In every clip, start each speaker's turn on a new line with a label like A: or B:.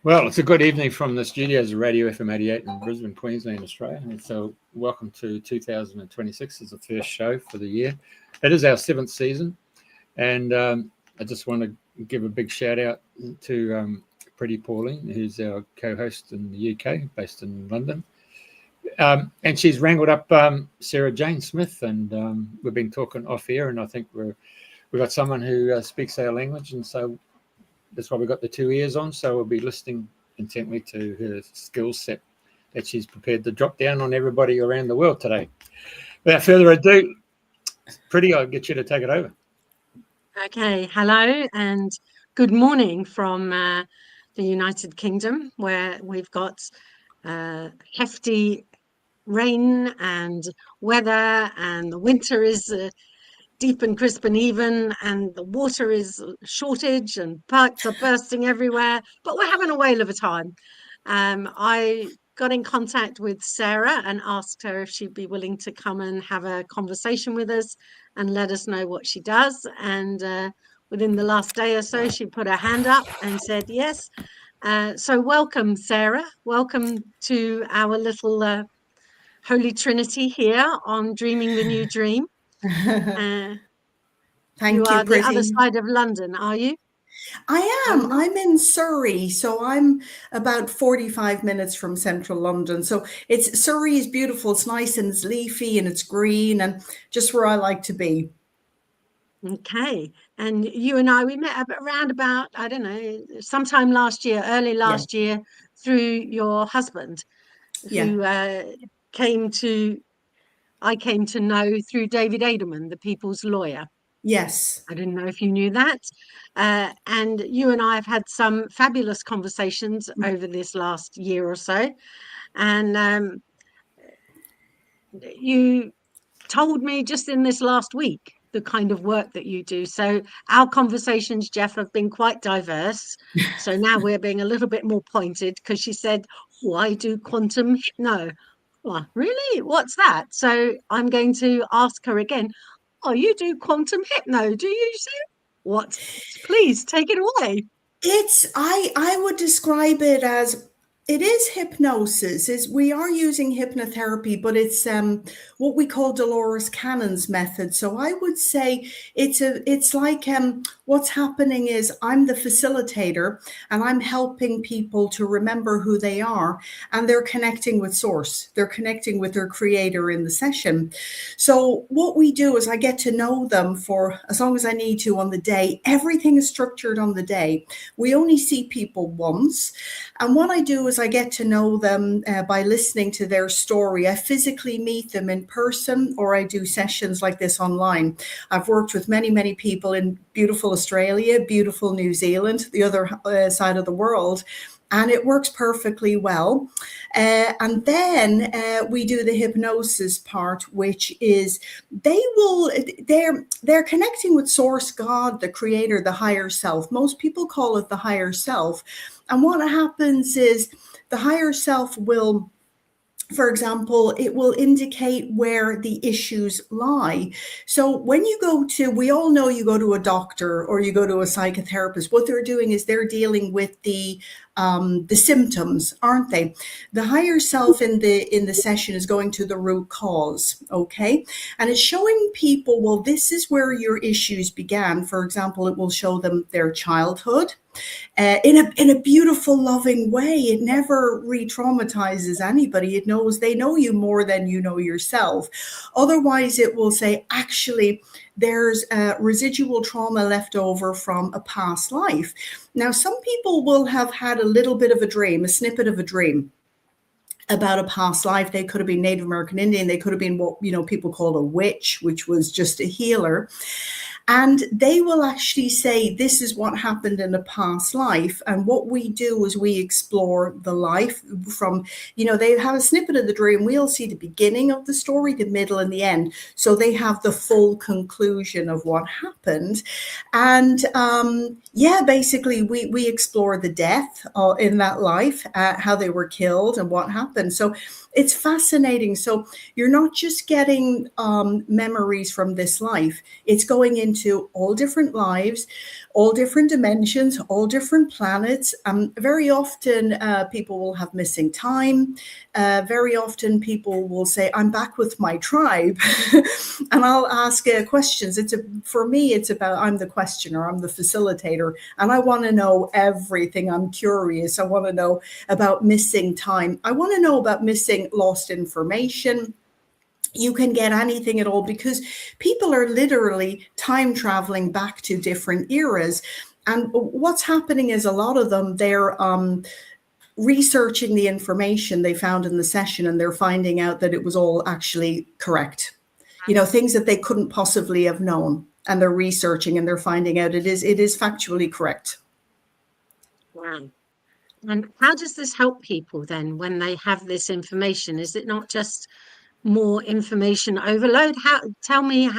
A: Well, it's a good evening from the studios of Radio FM 88 in Brisbane, Queensland, Australia. And so welcome to 2026 as the first show for the year. It is our 7th season. And I just want to give a big shout out to Priti Pauline, who's our co-host in the UK, based in London. And she's wrangled up Sarah Jane Smith, and we've been talking off air, and I think we've got someone who speaks our language, and so that's why we've got the 2 ears on. So we'll be listening intently to her skill set that she's prepared to drop down on everybody around the world today. Without further ado, Priti, I'll get you to take it over.
B: Okay, hello and good morning from the United Kingdom, where we've got hefty rain and weather, and the winter is deep and crisp and even, and the water is shortage and pipes are bursting everywhere, but we're having a whale of a time. I got in contact with Sarah and asked her if she'd be willing to come and have a conversation with us and let us know what she does. And within the last day or so, she put her hand up and said yes. So welcome, Sarah. Welcome to our little Holy Trinity here on Dreaming the New Dream.
C: Thank
B: you are
C: Priti.
B: the other side of London, are you?
C: I am. I'm in Surrey, so I'm about 45 minutes from central London. So Surrey is beautiful. It's nice and it's leafy and it's green and just where I like to be.
B: Okay. And you and I, we met around about, I don't know, sometime last year, early last year, through your husband, who I came to know through David Edelman, the People's Lawyer.
C: Yes.
B: I didn't know if you knew that. And you and I have had some fabulous conversations over this last year or so. And you told me just in this last week the kind of work that you do. So our conversations, Jeff, have been quite diverse. So now we're being a little bit more pointed, because she said, I do quantum hypno. Well, really? What's that? So I'm going to ask her again. Oh, you do quantum hypno, do you, Sue? What? Please take it away.
C: I would describe it as, it is hypnosis. We are using hypnotherapy, but it's what we call Dolores Cannon's method. So I would say it's like what's happening is I'm the facilitator and I'm helping people to remember who they are, and they're connecting with source. They're connecting with their creator in the session. So what we do is I get to know them for as long as I need to on the day. Everything is structured on the day. We only see people once. And what I do is I get to know them by listening to their story. I physically meet them in person, or I do sessions like this online. I've worked with many, many people in beautiful Australia, beautiful New Zealand, the other side of the world. And it works perfectly well. And then we do the hypnosis part, which is they're connecting with source, God, the creator, the higher self. Most people call it the higher self. And what happens is the higher self will, for example, it will indicate where the issues lie. So when you we all know you go to a doctor or you go to a psychotherapist, what they're doing is they're dealing with the symptoms, aren't they? The higher self in the session is going to the root cause, okay? And it's showing people, well, this is where your issues began. For example, it will show them their childhood. In a beautiful, loving way. It never re-traumatizes anybody. They know you more than you know yourself. Otherwise, it will say, actually, there's residual trauma left over from a past life. Now, some people will have had a little bit of a dream, a snippet of a dream about a past life. They could have been Native American Indian. They could have been what people call a witch, which was just a healer. And they will actually say, this is what happened in a past life. And what we do is we explore the life from, they have a snippet of the dream. We'll see the beginning of the story, the middle and the end. So they have the full conclusion of what happened. And basically we explore the death in that life, how they were killed and what happened. So it's fascinating. So you're not just getting memories from this life. It's going into all different lives, all different dimensions, all different planets. Very often people will have missing time. Very often people will say, I'm back with my tribe. And I'll ask questions. For me, it's about, I'm the questioner, I'm the facilitator, and I want to know everything. I'm curious. I want to know about missing time. I want to know about missing lost information. You can get anything at all, because people are literally time traveling back to different eras. And what's happening is a lot of them, they're researching the information they found in the session, and they're finding out that it was all actually correct. You know, things that they couldn't possibly have known, and they're researching and they're finding out it is factually correct.
B: Wow. And how does this help people then when they have this information? Is it not just more information overload? Tell me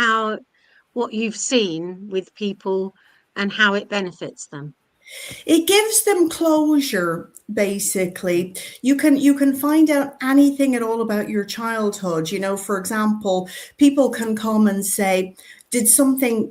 B: what you've seen with people and how it benefits them.
C: It gives them closure, basically. You can find out anything at all about your childhood. You know, for example, people can come and say, did something,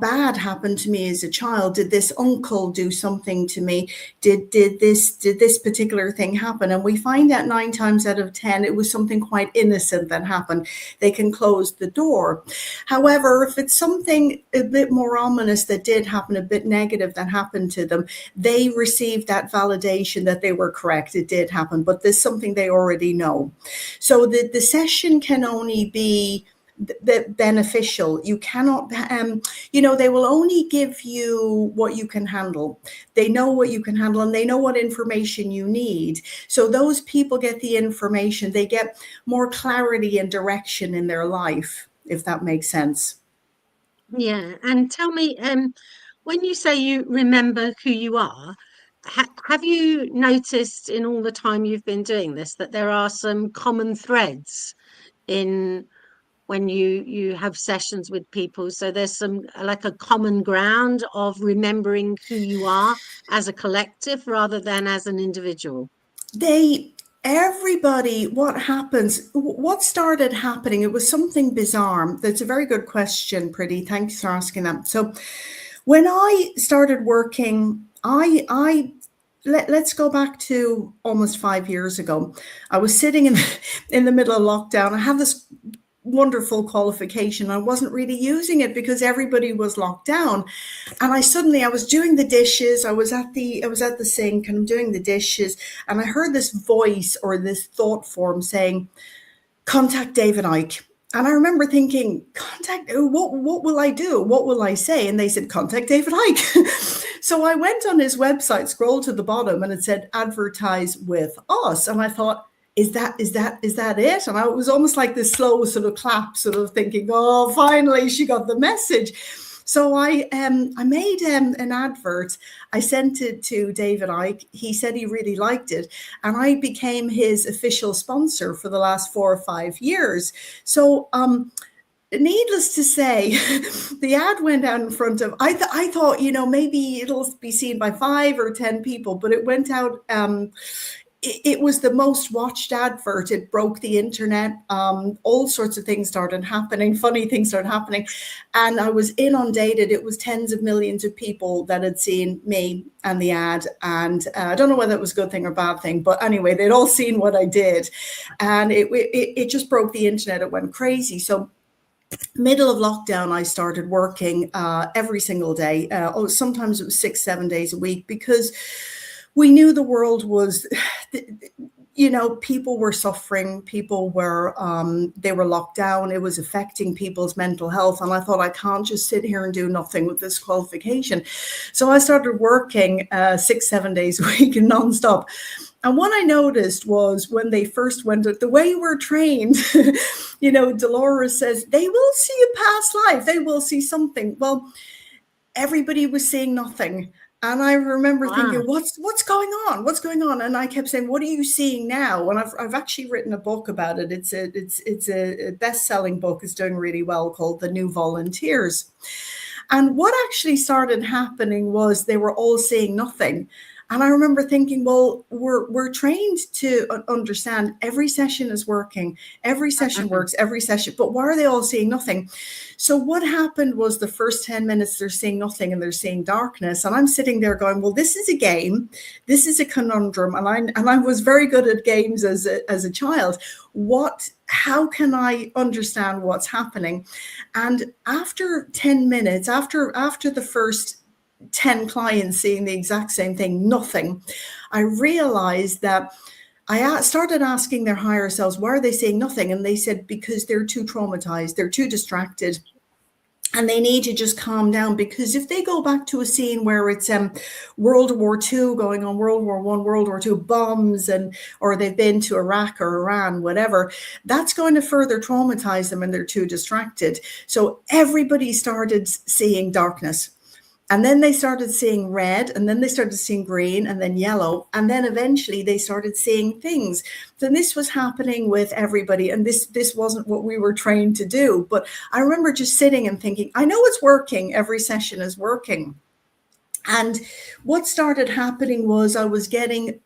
C: bad happen to me as a child? Did this uncle do something to me? Did this particular thing happen? And we find out 9 times out of 10, it was something quite innocent that happened. They can close the door. However, if it's something a bit more ominous that did happen, a bit negative that happened to them, they receive that validation that they were correct. It did happen, but there's something they already know. So the session can only be beneficial. You cannot, they will only give you what you can handle. They know what you can handle, and they know what information you need. So those people get the information, they get more clarity and direction in their life, if that makes sense.
B: Yeah. And tell me, when you say you remember who you are, have you noticed in all the time you've been doing this that there are some common threads in when you have sessions with people? So there's some like a common ground of remembering who you are as a collective rather than as an individual.
C: Everybody, what started happening, it was something bizarre. That's a very good question, Priti. Thanks for asking that. So when I started working, let's go back to almost 5 years ago. I was sitting in the middle of lockdown. I had this wonderful qualification. I wasn't really using it because everybody was locked down. And I was doing the dishes. I was at the sink and I'm doing the dishes. And I heard this voice or this thought form saying, contact David Icke. And I remember thinking, what will I do? What will I say? And they said, contact David Icke. So I went on his website, scrolled to the bottom, and it said, advertise with us. And I thought, is that it? And it was almost like this slow sort of clap, sort of thinking, oh, finally she got the message. So I made an advert. I sent it to David Icke. He said he really liked it. And I became his official sponsor for the last 4 or 5 years. So needless to say, the ad went out in front of, I thought, maybe it'll be seen by 5 or 10 people, but it went out, it was the most watched advert. It broke the internet. All sorts of things started happening. Funny things started happening. And I was inundated. It was tens of millions of people that had seen me and the ad. And I don't know whether it was a good thing or bad thing, but anyway, they'd all seen what I did. And it just broke the internet. It went crazy. So middle of lockdown, I started working every single day. Sometimes it was 6-7 days a week, because we knew the world was, people were suffering, people were, they were locked down. It was affecting people's mental health. And I thought, I can't just sit here and do nothing with this qualification. So I started working 6-7 days a week nonstop. And what I noticed was when they first went, the way we're trained, Dolores says, they will see a past life. They will see something. Well, everybody was seeing nothing. And I remember thinking, what's going on? What's going on? And I kept saying, what are you seeing now? And I've actually written a book about it. It's a best-selling book. It's doing really well, called The New Volunteers. And what actually started happening was they were all seeing nothing. And I remember thinking, well, we're trained to understand every session is working, every session works, every session, but why are they all seeing nothing? So what happened was the first 10 minutes, they're seeing nothing and they're seeing darkness. And I'm sitting there going, well, this is a game. This is a conundrum. And I was very good at games as a child. How can I understand what's happening? And after 10 minutes, after the first 10 clients seeing the exact same thing, nothing, I realized that I started asking their higher selves, why are they saying nothing? And they said, because they're too traumatized, they're too distracted, and they need to just calm down. Because if they go back to a scene where it's World War II going on, World War I, World War II, bombs, or they've been to Iraq or Iran, whatever, that's going to further traumatize them and they're too distracted. So everybody started seeing darkness. And then they started seeing red, and then they started seeing green, and then yellow, and then eventually they started seeing things. Then this was happening with everybody, and this wasn't what we were trained to do. But I remember just sitting and thinking, I know it's working. Every session is working. And what started happening was I was getting,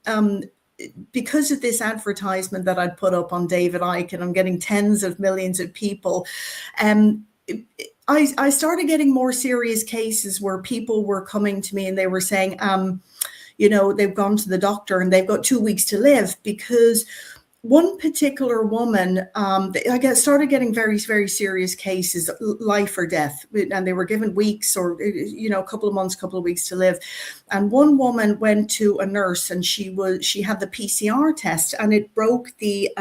C: because of this advertisement that I'd put up on David Icke, and I'm getting tens of millions of people, I started getting more serious cases where people were coming to me and they were saying, they've gone to the doctor and they've got 2 weeks to live. Because one particular woman, I started getting very, very serious cases, life or death, and they were given weeks or, a couple of months, couple of weeks to live. And one woman went to a nurse and she had the PCR test, and it broke the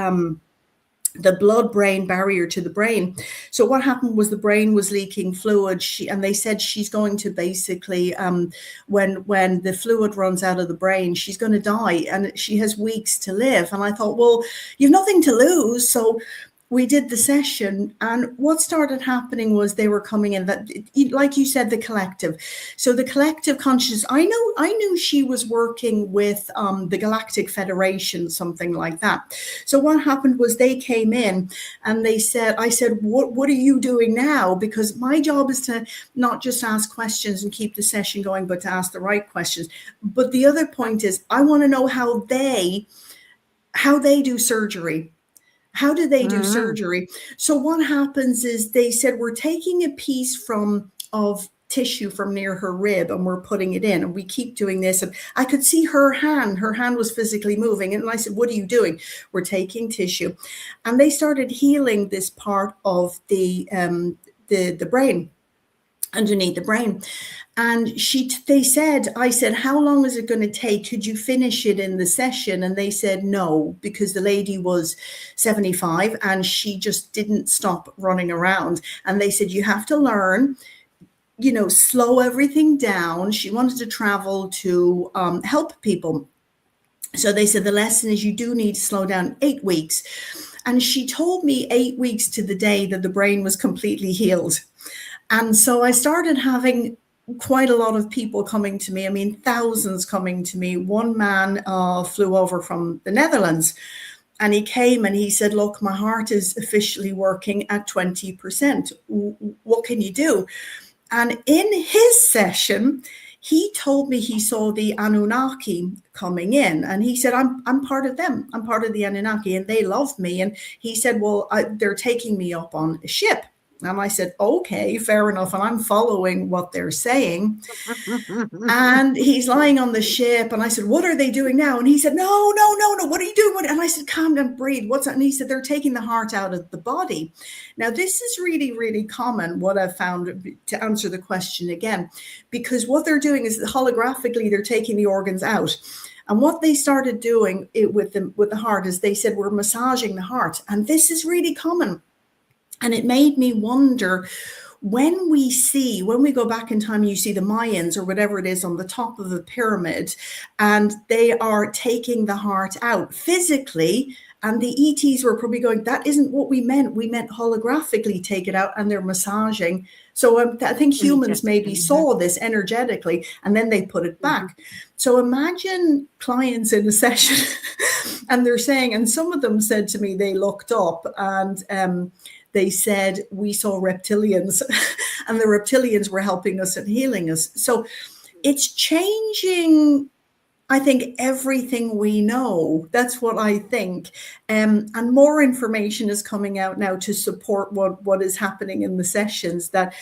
C: blood-brain barrier to the brain. So what happened was the brain was leaking fluid, and they said she's going to basically, when the fluid runs out of the brain, she's going to die, and she has weeks to live. And I thought, well, you've nothing to lose. So we did the session, and what started happening was they were coming in, that, like you said, the collective. So the collective consciousness, I knew she was working with the Galactic Federation, something like that. So what happened was they came in and I said, what are you doing now? Because my job is to not just ask questions and keep the session going, but to ask the right questions. But the other point is, I want to know how they do surgery. How do they do surgery? So what happens is they said, we're taking a piece of tissue from near her rib and we're putting it in, and we keep doing this. And I could see her hand was physically moving. And I said, what are you doing? We're taking tissue. And they started healing this part of the brain, underneath the brain. And I said, how long is it going to take? Could you finish it in the session? And they said no, because the lady was 75 and she just didn't stop running around. And they said, you have to learn, slow everything down. She wanted to travel to help people. So they said, the lesson is you do need to slow down 8 weeks. And she told me 8 weeks to the day that the brain was completely healed. And so I started having quite a lot of people coming to me. I mean, thousands coming to me. One man flew over from the Netherlands, and he came and he said, look, my heart is officially working at 20%. What can you do? And in his session, he told me he saw the Anunnaki coming in, and he said, I'm part of them. I'm part of the Anunnaki, and they love me. And he said, well, they're taking me up on a ship. And I said, okay, fair enough. And I'm following what they're saying. And he's lying on the ship. And I said, what are they doing now? And he said, no. What are you doing? And I said, calm down, breathe. What's that? And he said, they're taking the heart out of the body. Now, this is really, really common, what I've found, to answer the question again, because what they're doing is holographically, they're taking the organs out. And what they started doing with the heart is they said, we're massaging the heart. And this is really common. And it made me wonder, when we go back in time, you see the Mayans or whatever it is on the top of the pyramid, and they are taking the heart out physically. And the ETs were probably going, that isn't what we meant. We meant holographically take it out, and they're massaging. So I think humans maybe saw this energetically, and then they put it back. So imagine clients in a session and they're saying, and some of them said to me, they looked up and they said, we saw reptilians and the reptilians were helping us and healing us. So it's changing I think everything we know, that's what I think. And more information is coming out now to support what is happening in the sessions, that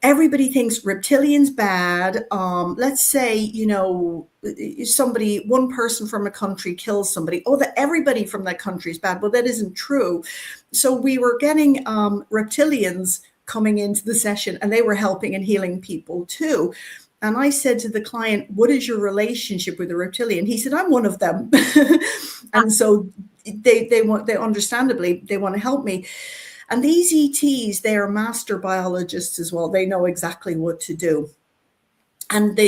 C: everybody thinks reptilians bad. Let's say, one person from a country kills somebody. Oh, that everybody from that country is bad. Well, that isn't true. So we were getting reptilians coming into the session, and they were helping and healing people too. And I said to the client, what is your relationship with a reptilian? He said, I'm one of them. And so they understandably, they want to help me. And these ETs, they are master biologists as well. They know exactly what to do. And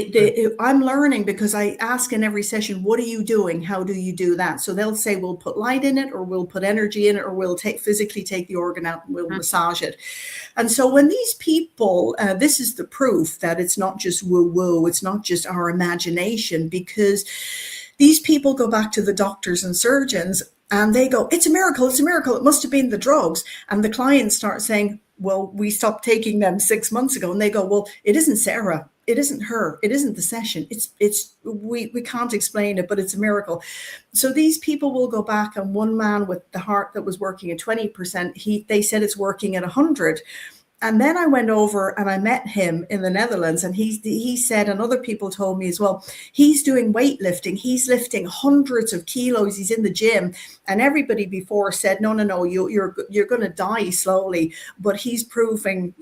C: I'm learning, because I ask in every session, what are you doing? How do you do that? So they'll say, we'll put light in it, or we'll put energy in it, or we'll physically take the organ out and we'll massage it. And so when these people, this is the proof that it's not just woo-woo, it's not just our imagination, because these people go back to the doctors and surgeons and they go, it's a miracle, it must have been the drugs. And the clients start saying, well, we stopped taking them 6 months ago. And they go, well, it isn't Sarah. It isn't her. It isn't the session. We can't explain it, but it's a miracle. So these people will go back, and one man with the heart that was working at 20%, they said it's working at 100. And then I went over and I met him in the Netherlands, and he said, and other people told me as well, he's doing weightlifting. He's lifting hundreds of kilos. He's in the gym, and everybody before said, no, you're going to die slowly. But he's proving,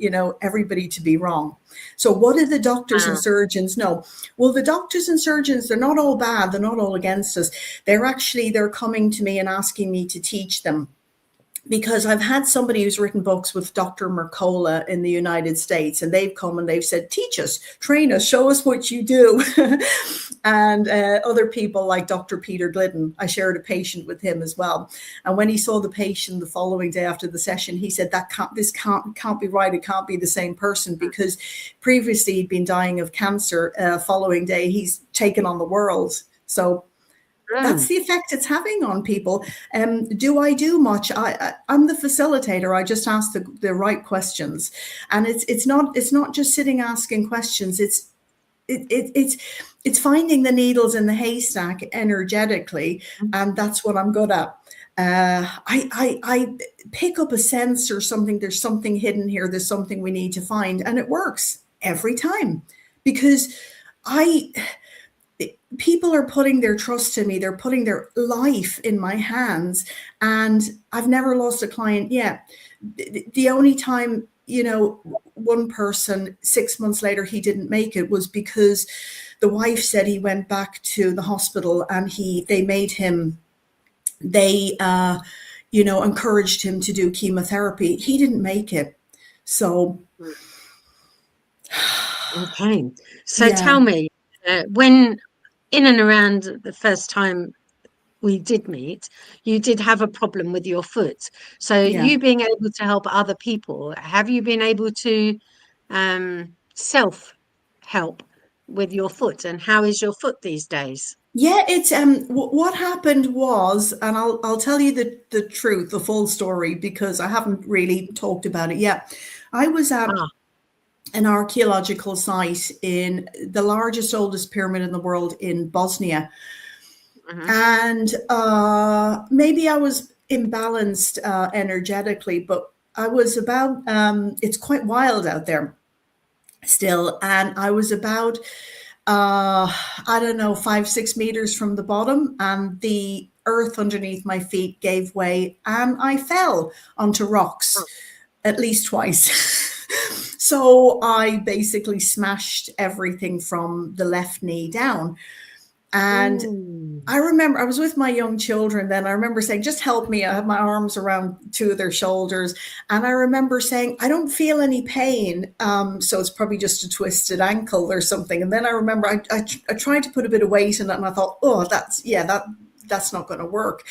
C: everybody to be wrong. So what do the doctors and surgeons know? Well, the doctors and surgeons, they're not all bad. They're not all against us. They're coming to me and asking me to teach them. Because I've had somebody who's written books with Dr. Mercola in the United States, and they've come and they've said, teach us, train us, show us what you do. And other people like Dr. Peter Glidden, I shared a patient with him as well. And when he saw the patient the following day after the session, he said, this can't be right. It can't be the same person, because previously he'd been dying of cancer. Following day, he's taken on the world. So that's the effect it's having on people. Do I do much? I'm the facilitator. I just ask the right questions, and it's not just sitting asking questions. It's finding the needles in the haystack energetically, and that's what I'm good at. I pick up a sense or something. There's something hidden here. There's something we need to find, and it works every time, because people are putting their trust in me. They're putting their life in my hands, and I've never lost a client yet. The only time, one person 6 months later, he didn't make it, was because the wife said he went back to the hospital, and they encouraged him to do chemotherapy. He didn't make it. So.
B: Okay. So tell me, when in and around the first time we did meet, you did have a problem with your foot. So you being able to help other people, have you been able to self-help with your foot? And how is your foot these days?
C: Yeah, it's what happened was, and I'll tell you the truth, the full story, because I haven't really talked about it yet. I was at an archaeological site in the largest, oldest pyramid in the world in Bosnia. And maybe I was imbalanced energetically, but I was about, it's quite wild out there still. And I was about, 5-6 meters from the bottom, and the earth underneath my feet gave way, and I fell onto rocks at least twice. So I basically smashed everything from the left knee down. And I remember I was with my young children then. I remember saying, just help me. I have my arms around two of their shoulders. And I remember saying, I don't feel any pain. So it's probably just a twisted ankle or something. And then I remember I tried to put a bit of weight in it, and I thought, that's not going to work.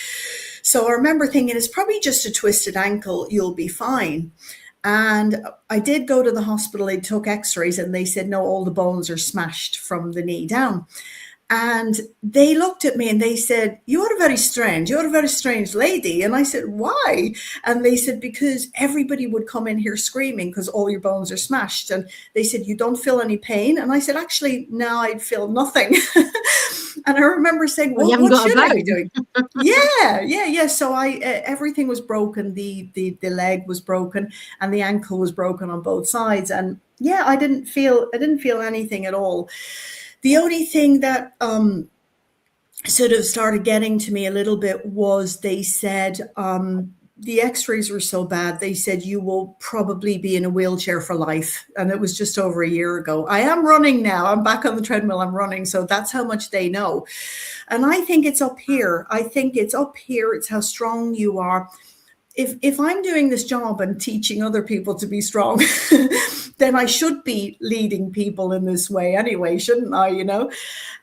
C: So I remember thinking, it's probably just a twisted ankle. You'll be fine. And I did go to the hospital. They took x-rays, and they said, no, all the bones are smashed from the knee down. And they looked at me and they said, you're a very strange lady. And I said, why? And they said, because everybody would come in here screaming because all your bones are smashed. And they said, you don't feel any pain? And I said, actually, no, I'd feel nothing. And I remember saying,
B: Well, you haven't
C: what
B: got a
C: should I be
B: bone.
C: doing? Yeah. So everything was broken. The leg was broken and the ankle was broken on both sides. And yeah, I didn't feel anything at all. The only thing that sort of started getting to me a little bit was they said, the x-rays were so bad, they said you will probably be in a wheelchair for life. And it was just over a year ago. I am running now. I'm back on the treadmill. I'm running. So that's how much they know. And I think it's up here. It's how strong you are. If I'm doing this job and teaching other people to be strong, then I should be leading people in this way anyway, shouldn't I?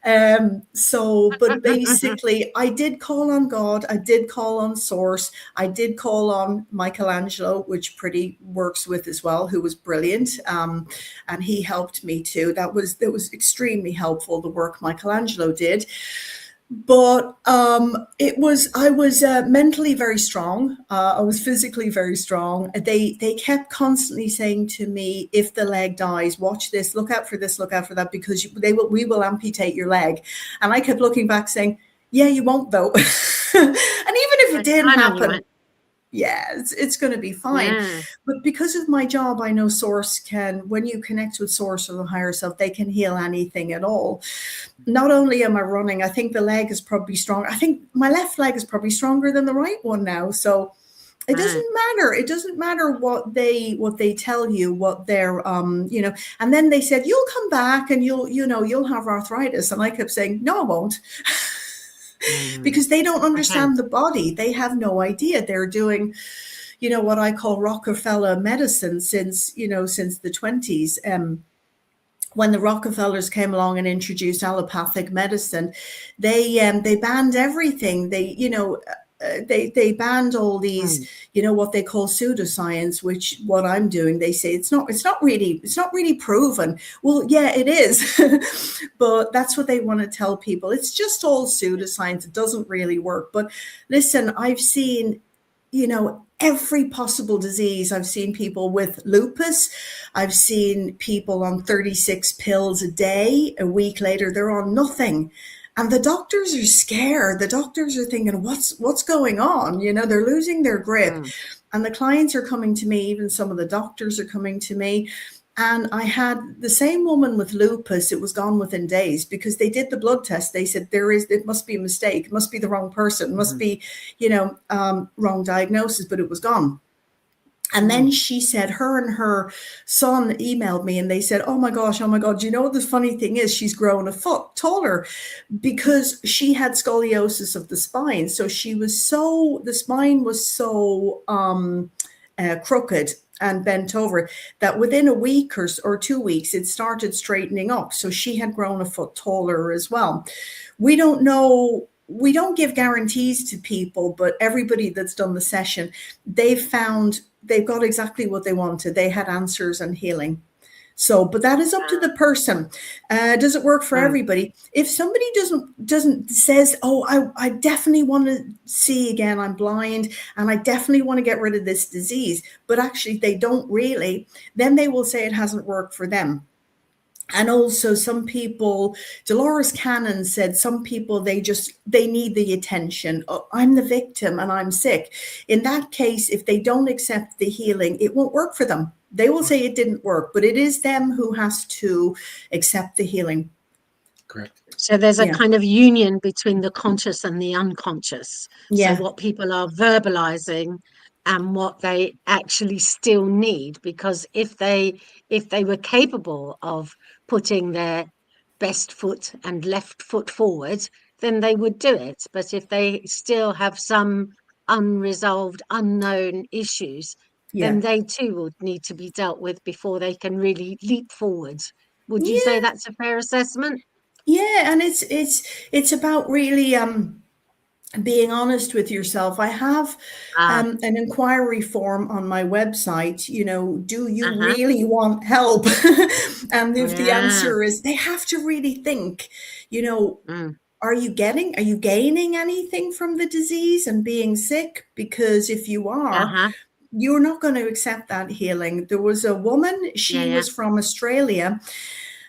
C: But basically, I did call on God. I did call on Source. I did call on Michelangelo, which Priti works with as well, who was brilliant. And he helped me too. That was extremely helpful, the work Michelangelo did. But I was mentally very strong. I was physically very strong. They kept constantly saying to me, if the leg dies, watch this, look out for this, look out for that, because we will amputate your leg. And I kept looking back saying, yeah, you won't though. And even if it did happen, yeah, it's going to be fine. Yeah. But because of my job, I know Source can, when you connect with Source or the higher self, they can heal anything at all. Not only am I running, I think the leg is probably strong. I think my left leg is probably stronger than the right one now. So it doesn't matter. It doesn't matter what they tell you, what they're, and then they said, you'll come back and you'll have arthritis. And I kept saying, no, I won't. Because they don't understand the body. They have no idea. They're doing, what I call Rockefeller medicine since the 20s. When the Rockefellers came along and introduced allopathic medicine, they banned everything. They banned all these, what they call pseudoscience, which what I'm doing, they say it's not really proven. Well, yeah, it is. But that's what they want to tell people. It's just all pseudoscience. It doesn't really work. But listen, I've seen, every possible disease. I've seen people with lupus. I've seen people on 36 pills a day. A week later, they're on nothing. And the doctors are scared. The doctors are thinking, what's going on? They're losing their grip. And the clients are coming to me. Even some of the doctors are coming to me. And I had the same woman with lupus. It was gone within days because they did the blood test. They said it must be a mistake. It must be the wrong person. It must be, wrong diagnosis, but it was gone. And then she said her and her son emailed me and they said, oh my God, you know what the funny thing is? She's grown a foot taller because she had scoliosis of the spine. So the spine was so crooked and bent over that within a week or 2 weeks, it started straightening up. So she had grown a foot taller as well. We don't know. We don't give guarantees to people, but everybody that's done the session, they've got exactly what they wanted. They had answers and healing. So, but that is up to the person. Does it work for everybody? If somebody says, oh, I definitely want to see again, I'm blind and I definitely want to get rid of this disease, but actually they don't really, then they will say it hasn't worked for them. And also some people, Dolores Cannon said, some people, they need the attention. Oh, I'm the victim and I'm sick. In that case, if they don't accept the healing, it won't work for them. They will say it didn't work, but it is them who has to accept the healing.
A: Correct.
B: So there's a kind of union between the conscious and the unconscious.
C: Yeah.
B: So what people are verbalizing and what they actually still need, because if they were capable of putting their best foot and left foot forward, then they would do it. But if they still have some unresolved, unknown issues, then they too would need to be dealt with before they can really leap forward. Would you say that's a fair assessment? Yeah,
C: and it's about really being honest with yourself. I have an inquiry form on my website, do you really want help? And if the answer is they have to really think, are you gaining anything from the disease and being sick? Because if you are, you're not going to accept that healing. There was a woman, she was from Australia.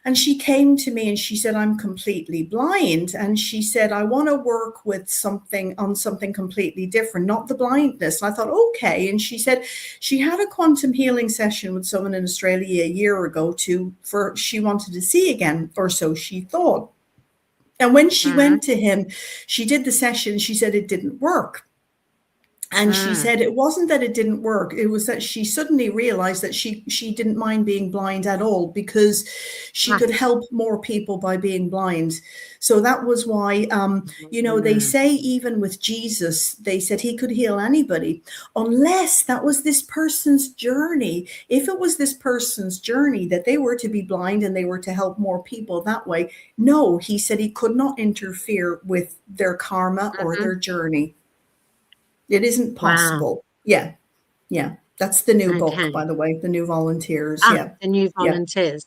C: And she came to me and she said, I'm completely blind. And she said, I want to work with something completely different, not the blindness. And I thought, okay. And she said she had a quantum healing session with someone in Australia a year ago she wanted to see again, or so she thought. And when she went to him, she did the session. She said it didn't work. And she said it wasn't that it didn't work. It was that she suddenly realized that she didn't mind being blind at all, because she could help more people by being blind. So that was why, they say even with Jesus, they said he could heal anybody, unless that was this person's journey. If it was this person's journey that they were to be blind and they were to help more people that way, no, he said he could not interfere with their karma or their journey. It isn't possible. Wow. Yeah. That's the new book, by the way, the new volunteers.
B: The new volunteers.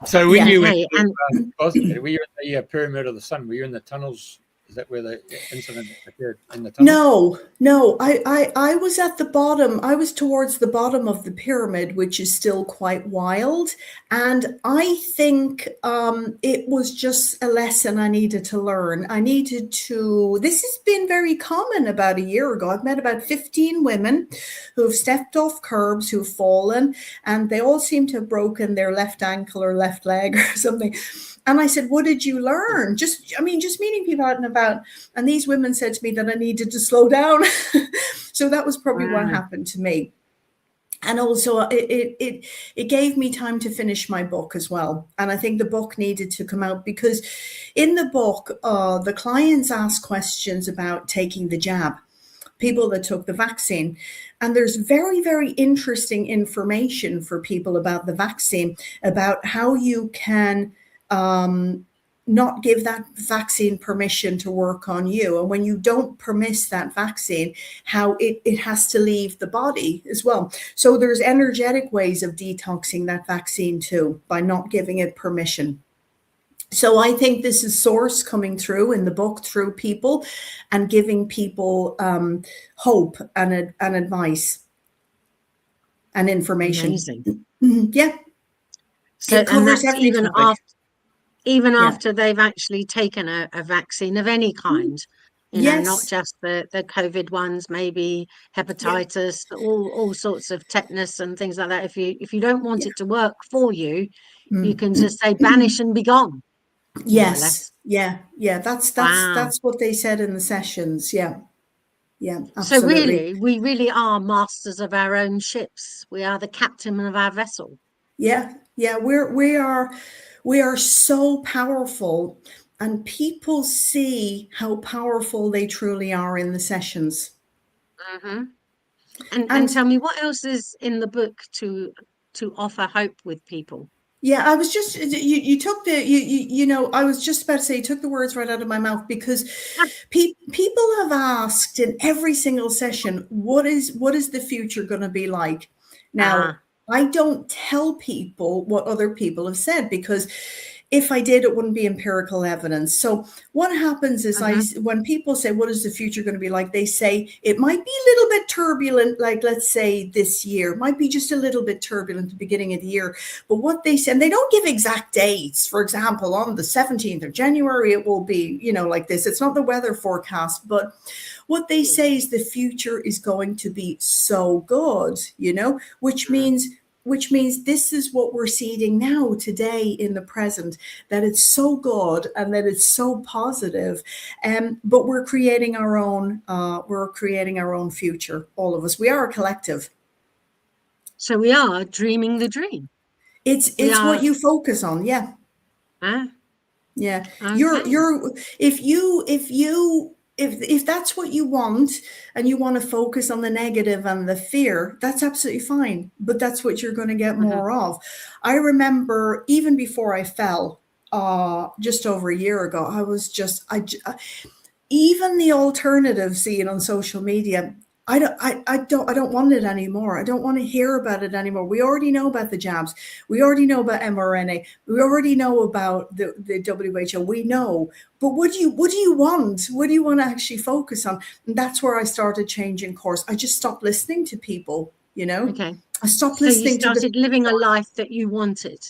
A: So when you went to, were you in the pyramid of the sun? Were you in the tunnels? Is that where the incident occurred, in the tunnel?
C: No. I was at the bottom. I was towards the bottom of the pyramid, which is still quite wild. And I think it was just a lesson I needed to learn. This has been very common about a year ago. I've met about 15 women who've stepped off curbs, who've fallen, and they all seem to have broken their left ankle or left leg or something. And I said, what did you learn? Just meeting people out and about. And these women said to me that I needed to slow down. So that was probably what happened to me. And also it gave me time to finish my book as well. And I think the book needed to come out, because in the book, the clients ask questions about taking the jab, people that took the vaccine. And there's very, very interesting information for people about the vaccine, about how you can not give that vaccine permission to work on you. And when you don't permit that vaccine, how it has to leave the body as well. So there's energetic ways of detoxing that vaccine too, by not giving it permission. So I think this is source coming through in the book, through people, and giving people hope and advice and information.
B: Amazing.
C: Yeah.
B: So, and that's even after they've actually taken a vaccine of any kind, not just the COVID ones, maybe hepatitis, all sorts of tetanus and things like that. If you don't want it to work for you, you can just say banish and be gone.
C: Yes. Yeah. That's what they said in the sessions. Yeah, absolutely.
B: So really, we really are masters of our own ships. We are the captain of our vessel.
C: Yeah. We are so powerful, and people see how powerful they truly are in the sessions.
B: And tell me, what else is in the book to offer hope with people?
C: Yeah, I was just you took the I was just about to say, you took the words right out of my mouth, because people have asked in every single session, what is the future going to be like? Now, I don't tell people what other people have said, because if I did, it wouldn't be empirical evidence. So what happens is when people say, what is the future going to be like? They say it might be a little bit turbulent, like let's say this year, might be just a little bit turbulent at the beginning of the year. But what they say, and they don't give exact dates. For example, on the 17th of January, it will be, like this. It's not the weather forecast, but what they say is the future is going to be so good, which means this is what we're seeing now today in the present, that it's so good and that it's so positive. But we're creating our own future. All of us, we are a collective.
B: So we are dreaming the dream.
C: It's what you focus on. Yeah. Yeah. Okay. If that's what you want, and you want to focus on the negative and the fear, that's absolutely fine. But that's what you're going to get more of. I remember even before I fell, just over a year ago, even the alternative seen on social media, I don't want it anymore. I don't want to hear about it anymore. We already know about the jabs. We already know about mRNA. We already know about the WHO. We know. But what do you want? What do you want to actually focus on? And that's where I started changing course. I just stopped listening to people,
B: Okay.
C: I stopped listening to
B: you started living a life that you wanted,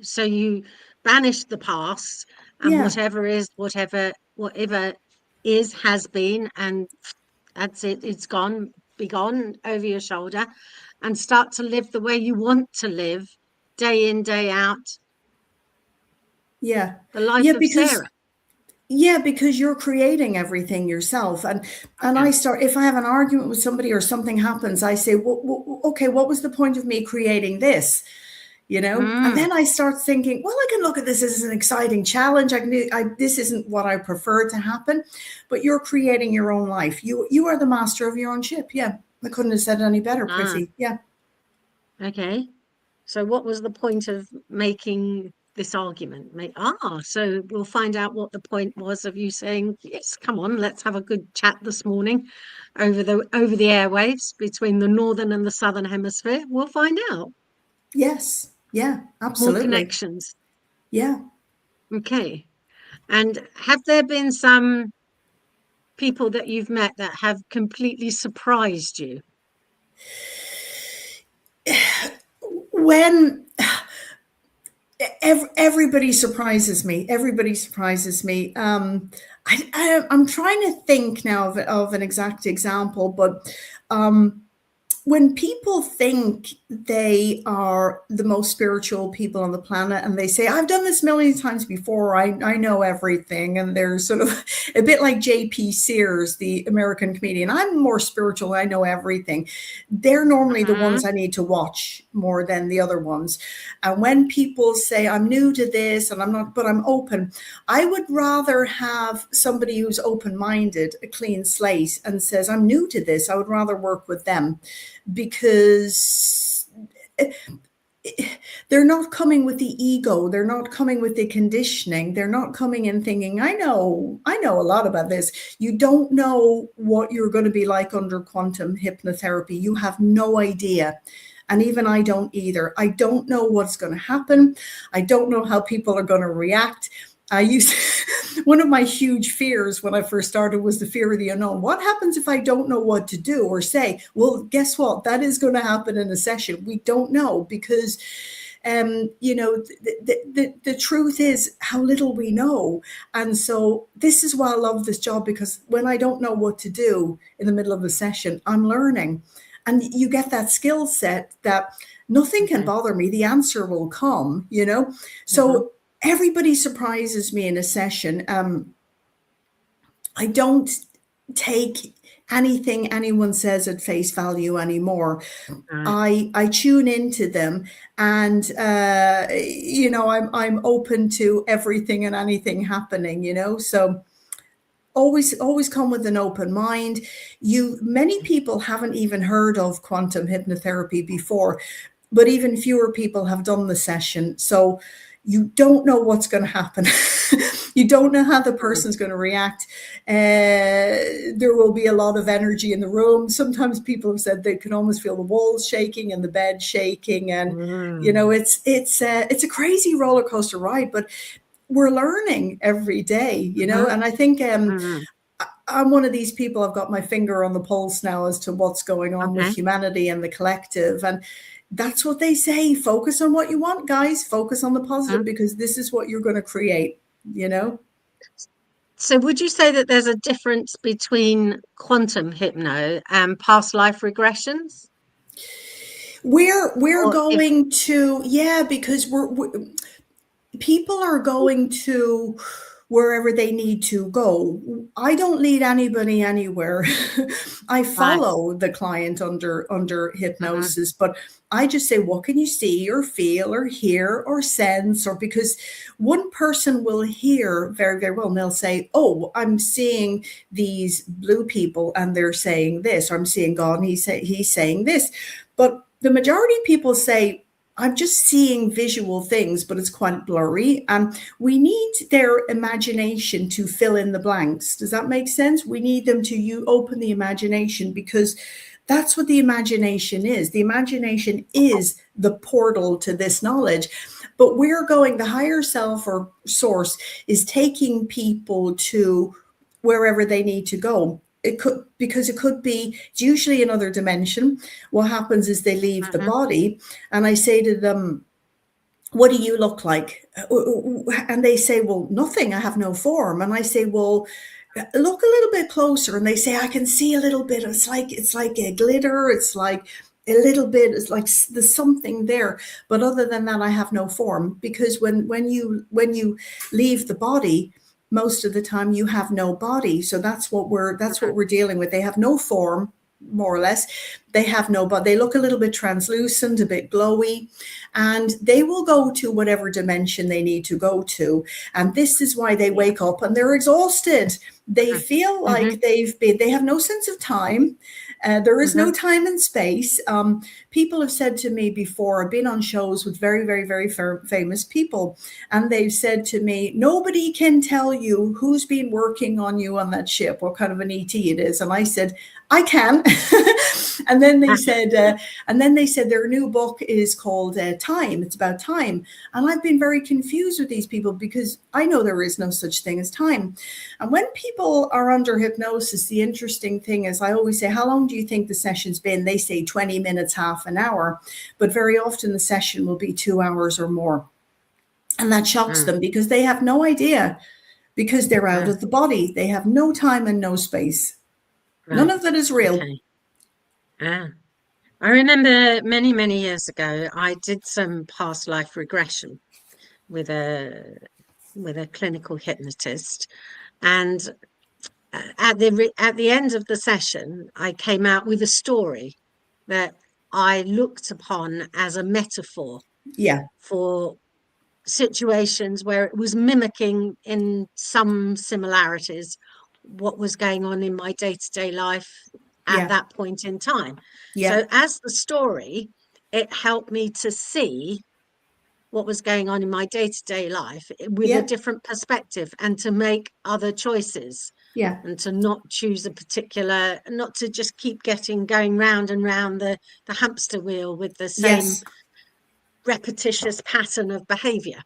B: so you banish the past, and
C: Yeah.
B: whatever is has been, and that's it, it's gone, be gone over your shoulder, and start to live the way you want to live, day in, day out,
C: Yeah.
B: the life
C: Yeah,
B: of
C: because
B: Sarah.
C: you're creating everything yourself. And
B: Okay.
C: I start, if I have an argument with somebody or something happens, I say, well, okay, what was the point of me creating this? You know, and then I start thinking, well, I can look at this as an exciting challenge. This isn't what I prefer to happen, but you're creating your own life. You are the master of your own ship. Yeah. I couldn't have said it any better, Priti. Yeah.
B: Okay. So what was the point of making this argument? So we'll find out what the point was of you saying, yes, come on, let's have a good chat this morning over the airwaves between the northern and the southern hemisphere. We'll find out.
C: Yes. Yeah,
B: More
C: absolutely.
B: connections.
C: Yeah.
B: Okay. And have there been some people that you've met that have completely surprised you?
C: When everybody surprises me. Everybody surprises me. I'm trying to think now of an exact example, but when people think they are the most spiritual people on the planet and they say, I've done this million times before, I know everything, and they're sort of a bit like J.P. Sears, the American comedian, I'm more spiritual, I know everything. They're normally the ones I need to watch more than the other ones. And when people say, I'm new to this and I'm not, but I'm open, I would rather have somebody who's open-minded, a clean slate, and says, I'm new to this. I would rather work with them, because they're not coming with the ego. They're not coming with the conditioning. They're not coming in thinking, I know a lot about this. You don't know what you're going to be like under quantum hypnotherapy. You have no idea. And even I don't either. I don't know what's going to happen. I don't know how people are going to react. One of my huge fears when I first started was the fear of the unknown. What happens if I don't know what to do or say? Well, guess what? That is going to happen in a session. We don't know, because the truth is how little we know. And so this is why I love this job, because when I don't know what to do in the middle of a session, I'm learning. And you get that skill set that nothing can bother me. The answer will come, So everybody surprises me in a session. I don't take anything anyone says at face value anymore. I tune into them, and I'm open to everything and anything happening. So always come with an open mind. Many people haven't even heard of quantum hypnotherapy before, but even fewer people have done the session. So you don't know what's going to happen. You don't know how the person's going to react. There will be a lot of energy in the room. Sometimes people have said they can almost feel the walls shaking and the bed shaking. And, it's a crazy roller coaster ride, but we're learning every day, and I think I'm one of these people, I've got my finger on the pulse now as to what's going on with humanity and the collective. And that's what they say. Focus on what you want, guys. Focus on the positive, because this is what you're going to create,
B: So would you say that there's a difference between quantum hypno and past life regressions?
C: We're going to, because people are going to wherever they need to go. I don't lead anybody anywhere. I follow the client under hypnosis, but I just say, what can you see or feel or hear or sense? Or because one person will hear very, very well, and they'll say, oh, I'm seeing these blue people and they're saying this, or I'm seeing God and he's saying this. But the majority of people say, I'm just seeing visual things, but it's quite blurry. And we need their imagination to fill in the blanks. Does that make sense? We need them to open the imagination, because that's what the imagination is. The imagination is the portal to this knowledge. But the higher self or source is taking people to wherever they need to go. Because it could be, it's usually another dimension. What happens is they leave the body, and I say to them, what do you look like? And they say, well, nothing, I have no form. And I say, well, look a little bit closer. And they say, I can see a little bit. It's like a glitter. It's like a little bit, it's like there's something there. But other than that, I have no form. Because when you leave the body, most of the time you have no body. So that's what we're dealing with. They have no form, more or less. They have no body. They look a little bit translucent, a bit glowy, and they will go to whatever dimension they need to go to. And this is why they wake up and they're exhausted. They feel like they have no sense of time. There is no time and space. People have said to me before, I've been on shows with very, very, very famous people, and they've said to me, nobody can tell you who's been working on you on that ship, what kind of an ET it is. And I said, I can. And then they said, their new book is called Time. It's about time. And I've been very confused with these people because I know there is no such thing as time. And when people are under hypnosis, the interesting thing is I always say, how long do you think the session's been? They say 20 minutes, half an hour. But very often the session will be 2 hours or more. And that shocks them because they have no idea, because they're out of the body. They have no time and no space. Right. None of that is real.
B: Okay. I remember many, many years ago, I did some past life regression with a clinical hypnotist, and at the end of the session, I came out with a story that I looked upon as a metaphor for situations where it was mimicking in some similarities what was going on in my day-to-day life at that point in time. So as the story, it helped me to see what was going on in my day-to-day life with a different perspective, and to make other choices, and to not choose a particular, not to just keep going round and round the hamster wheel with the same repetitious pattern of behavior.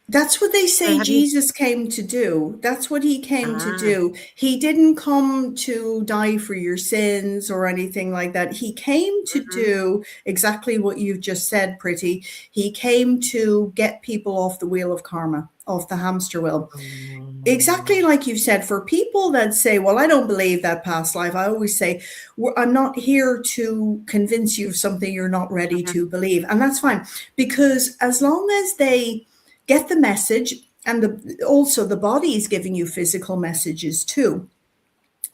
C: That's what they say Jesus came to do. That's what he came to do. He didn't come to die for your sins or anything like that. He came to do exactly what you've just said, Priti. He came to get people off the wheel of karma, off the hamster wheel. Exactly like you said, for people that say, well, I don't believe that past life, I always say, I'm not here to convince you of something you're not ready to believe. And that's fine, because as long as they get the message, and also the body is giving you physical messages too.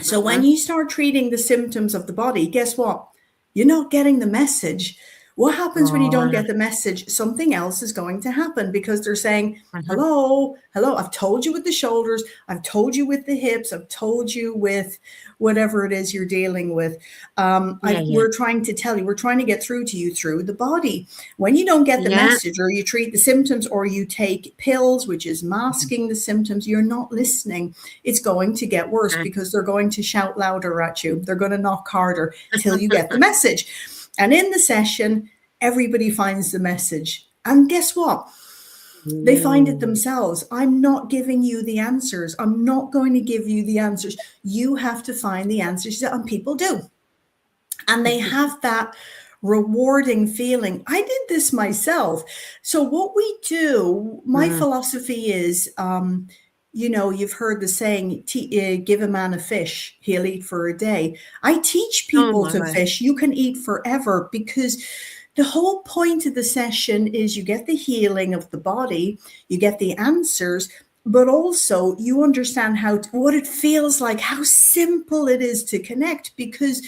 C: So when you start treating the symptoms of the body, guess what? You're not getting the message. What happens when you don't get the message? Something else is going to happen, because they're saying, hello, I've told you with the shoulders, I've told you with the hips, I've told you with whatever it is you're dealing with. We're trying to tell you, we're trying to get through to you through the body. When you don't get the message, or you treat the symptoms, or you take pills, which is masking the symptoms, you're not listening. It's going to get worse, because they're going to shout louder at you. They're going to knock harder till you get the message. And in the session, everybody finds the message. And guess what? They find it themselves. I'm not giving you the answers. I'm not going to give you the answers. You have to find the answers. And people do. And they have that rewarding feeling. I did this myself. So what we do, my philosophy is, you've heard the saying, give a man a fish, he'll eat for a day. I teach people to fish. You can eat forever, because the whole point of the session is you get the healing of the body, you get the answers, but also you understand what it feels like, how simple it is to connect, because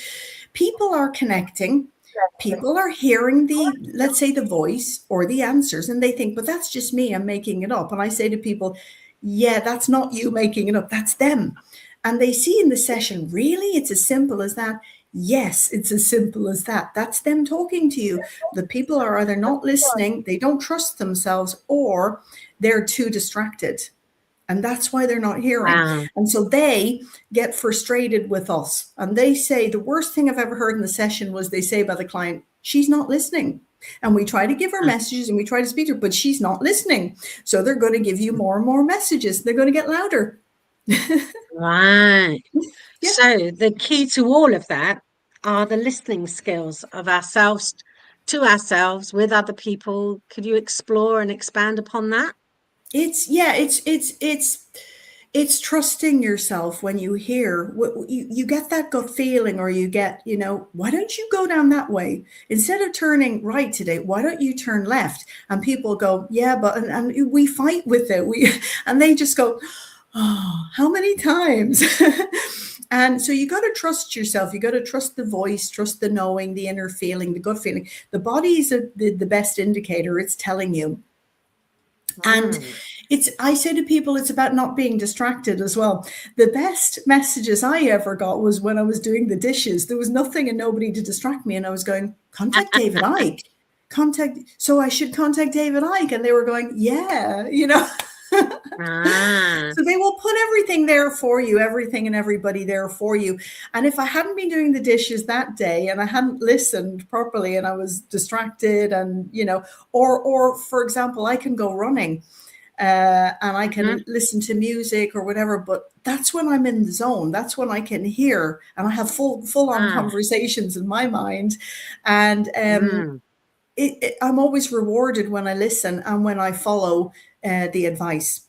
C: people are connecting. People are hearing let's say the voice or the answers, and they think, but that's just me, I'm making it up. And I say to people, yeah, that's not you making it up, that's them. And they see in the session, really, it's as simple as that? Yes, it's as simple as that. That's them talking to you. The people are either not listening, they don't trust themselves, or they're too distracted. And that's why they're not hearing. And so they get frustrated with us. And they say, the worst thing I've ever heard in the session was they say by the client, she's not listening. And we try to give her messages and we try to speak to her, but she's not listening. So they're going to give you more and more messages. They're going to get louder.
B: Right. So the key to all of that are the listening skills of ourselves, to ourselves with other people. Could you explore and expand upon that?
C: It's trusting yourself when you hear you get that gut feeling, or you get, why don't you go down that way instead of turning right today? Why don't you turn left? And people go, yeah, but and we fight with it. And they just go, oh, how many times? And so you got to trust yourself. You got to trust the voice, trust the knowing, the inner feeling, the gut feeling. The body is the best indicator. It's telling you. And I say to people, it's about not being distracted as well. The best messages I ever got was when I was doing the dishes. There was nothing and nobody to distract me. And I was going, contact David Icke. So I should contact David Icke. And they were going, yeah, So they will put everything there for you, everything and everybody there for you. And if I hadn't been doing the dishes that day and I hadn't listened properly and I was distracted and, or for example, I can go running and I can listen to music or whatever, but that's when I'm in the zone. That's when I can hear and I have full on conversations in my mind. And I'm always rewarded when I listen and when I follow the advice.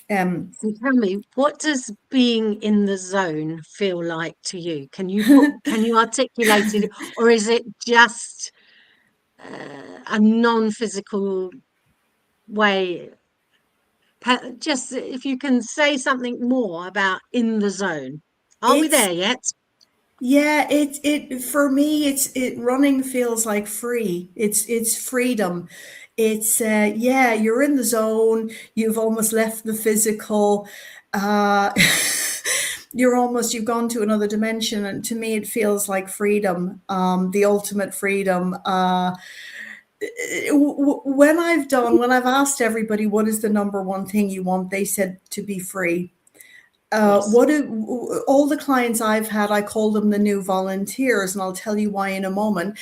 B: So tell me, what does being in the zone feel like to you? Can you articulate it, or is it just a non-physical way? Just if you can say something more about in the zone. Are we there yet?
C: Yeah, it for me, running feels like free. It's freedom. It's you're in the zone. You've almost left the physical. You've gone to another dimension, and to me, it feels like freedom, the ultimate freedom. When I've asked everybody what is the number one thing you want, they said to be free. Yes. All the clients I've had, I call them the new volunteers, and I'll tell you why in a moment.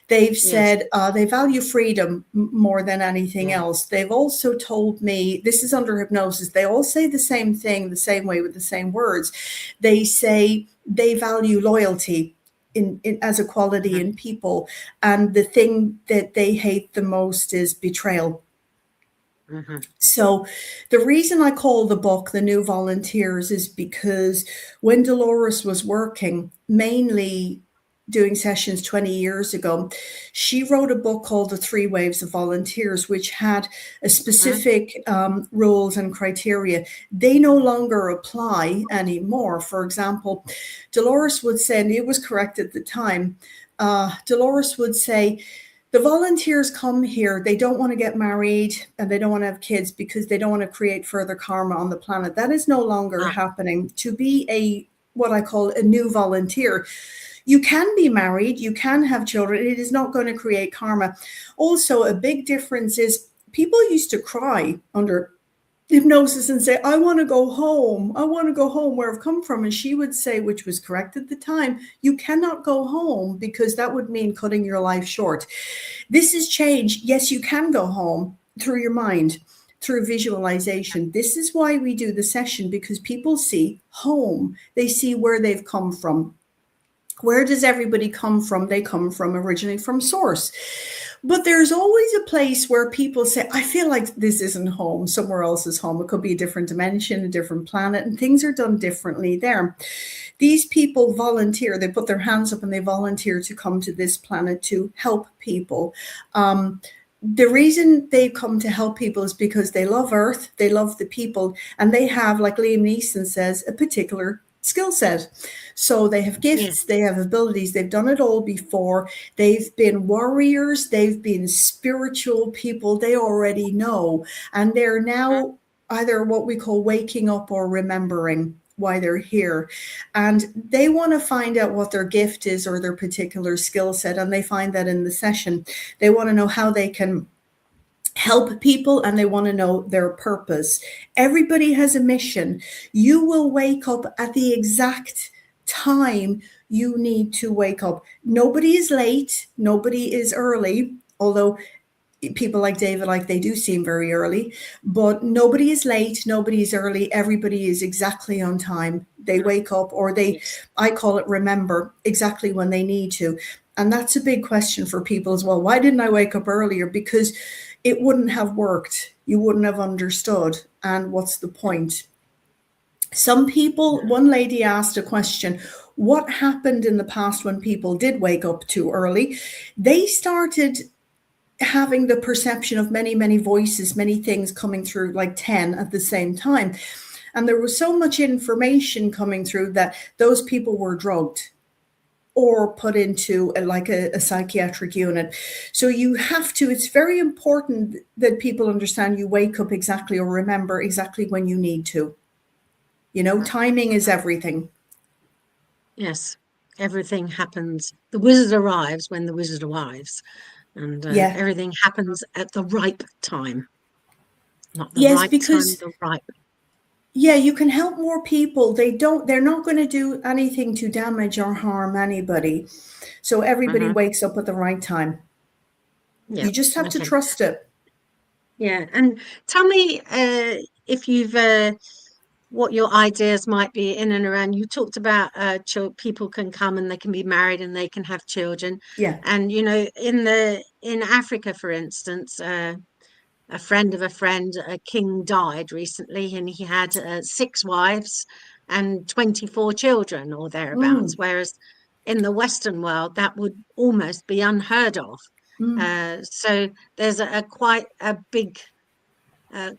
C: They've said they value freedom more than anything else. They've also told me, this is under hypnosis, they all say the same thing, the same way with the same words. They say they value loyalty in as a quality in people, and the thing that they hate the most is betrayal. So the reason I call the book The New Volunteers is because when Dolores was working, mainly doing sessions 20 years ago, she wrote a book called The 3 Waves of Volunteers, which had a specific rules and criteria. They no longer apply anymore. For example, Dolores would say, and it was correct at the time, Dolores would say, the volunteers come here, they don't want to get married and they don't want to have kids because they don't want to create further karma on the planet. That is no longer happening. To be what I call a new volunteer, you can be married, you can have children, it is not going to create karma. Also, a big difference is people used to cry under hypnosis and say, I want to go home. I want to go home where I've come from. And she would say, which was correct at the time, you cannot go home because that would mean cutting your life short. This has changed. Yes, you can go home through your mind, through visualization. This is why we do the session, because people see home. They see where they've come from. Where does everybody come from? They come from originally from source. But there's always a place where people say, I feel like this isn't home. Somewhere else is home. It could be a different dimension, a different planet, and things are done differently there. These people volunteer. They put their hands up and they volunteer to come to this planet to help people. The reason they come to help people is because they love Earth, they love the people, and they have, like Liam Neeson says, a particular skill set. So they have gifts, they have abilities, they've done it all before. They've been warriors, they've been spiritual people, they already know. And they're now either what we call waking up or remembering why they're here. And they want to find out what their gift is or their particular skill set. And they find that in the session. They want to know how they can help people, and they want to know their purpose. Everybody has a mission. You will wake up at the exact time you need to wake up. Nobody is late. Nobody is early, although people like David, they do seem very early, but nobody is late. Nobody is early. Everybody is exactly on time. They wake up, or I call it remember, exactly when they need to. And that's a big question for people as well. Why didn't I wake up earlier? Because it wouldn't have worked. You wouldn't have understood. And what's the point? Some people, one lady asked a question, what happened in the past when people did wake up too early? They started having the perception of many, many voices, many things coming through, like 10 at the same time. And there was so much information coming through that those people were drugged or put into a psychiatric unit. So you have to, it's very important that people understand you wake up exactly or remember exactly when you need to. You know, timing is everything.
B: Yes, everything happens. The wizard arrives when the wizard arrives. And everything happens at the ripe time. Not the right time, the right.
C: Yeah, you can help more people. They're not going to do anything to damage or harm anybody. So everybody wakes up at the right time. Yeah. You just have to trust it.
B: Yeah. And tell me if you've, what your ideas might be in and around. You talked about people can come and they can be married and they can have children.
C: Yeah.
B: And, you know, in Africa, for instance, a friend of a friend, a king died recently, and he had 6 wives and 24 children or thereabouts, whereas in the Western world that would almost be unheard of. So there's quite a big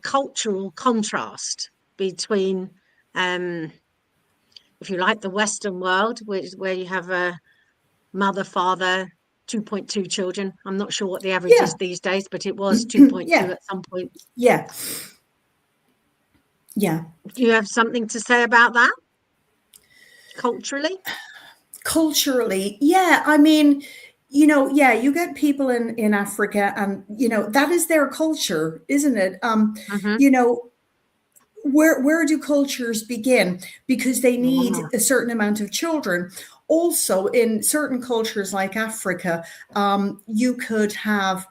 B: cultural contrast between, if you like, the Western world, where you have a mother, father, 2.2 children. I'm not sure what the average is these days, but it was 2.2 at some point.
C: Yeah. Yeah.
B: Do you have something to say about that? Culturally?
C: Culturally, yeah. I mean, you know, yeah, you get people in Africa and, you know, that is their culture, isn't it? You know, where do cultures begin? Because they need a certain amount of children. Also, in certain cultures like Africa, you could have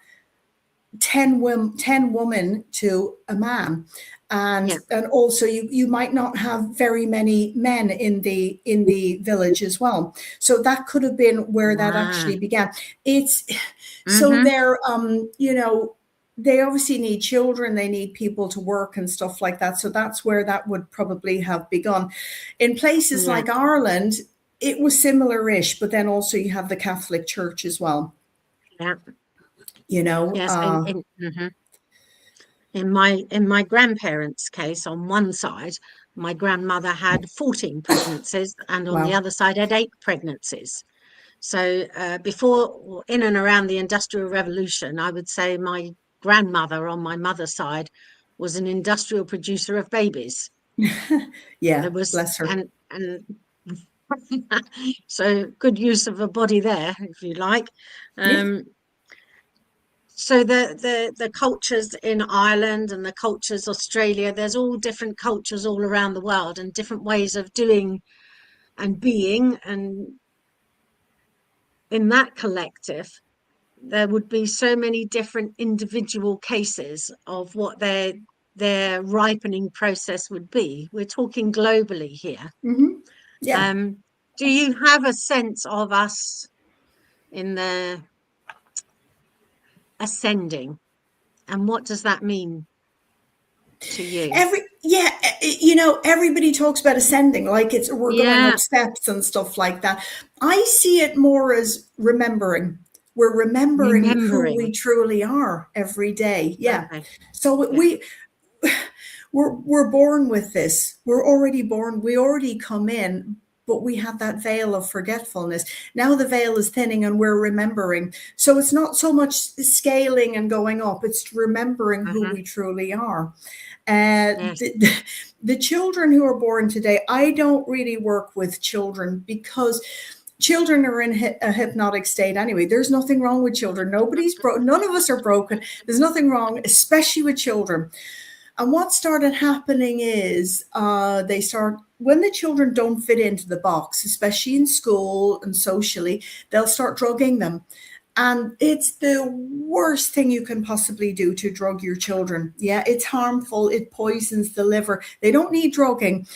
C: 10 women to a man. And also you might not have very many men in the village as well. So that could have been where that actually began. It's so they're you know, they obviously need children, they need people to work and stuff like that. So that's where that would probably have begun. In places like Ireland, it was similar-ish, but then also you have the Catholic Church as well.
B: Yeah.
C: You know,
B: yes, in my grandparents' case, on one side, my grandmother had 14 pregnancies, and on the other side had 8 pregnancies. So before, in and around the Industrial Revolution, I would say my grandmother on my mother's side was an industrial producer of babies.
C: Yeah, bless her.
B: And so good use of a body there, if you like. So the cultures in Ireland and the cultures Australia, there's all different cultures all around the world and different ways of doing and being. And in that collective, there would be so many different individual cases of what their ripening process would be. We're talking globally here.
C: Yeah.
B: Do you have a sense of us in the ascending? And what does that mean to you?
C: You know, everybody talks about ascending like we're going up steps and stuff like that. I see it more as remembering. We're remembering who we truly are every day. Yeah. Okay. So we're born with this. We're already born. We already come in, but we have that veil of forgetfulness. Now the veil is thinning and we're remembering. So it's not so much scaling and going up. It's remembering who we truly are. The children who are born today, I don't really work with children because children are in a hypnotic state anyway. There's nothing wrong with children. Nobody's broken. None of us are broken. There's nothing wrong, especially with children. And what started happening is when the children don't fit into the box, especially in school and socially, they'll start drugging them. And it's the worst thing you can possibly do to drug your children. Yeah, it's harmful. It poisons the liver. They don't need drugging.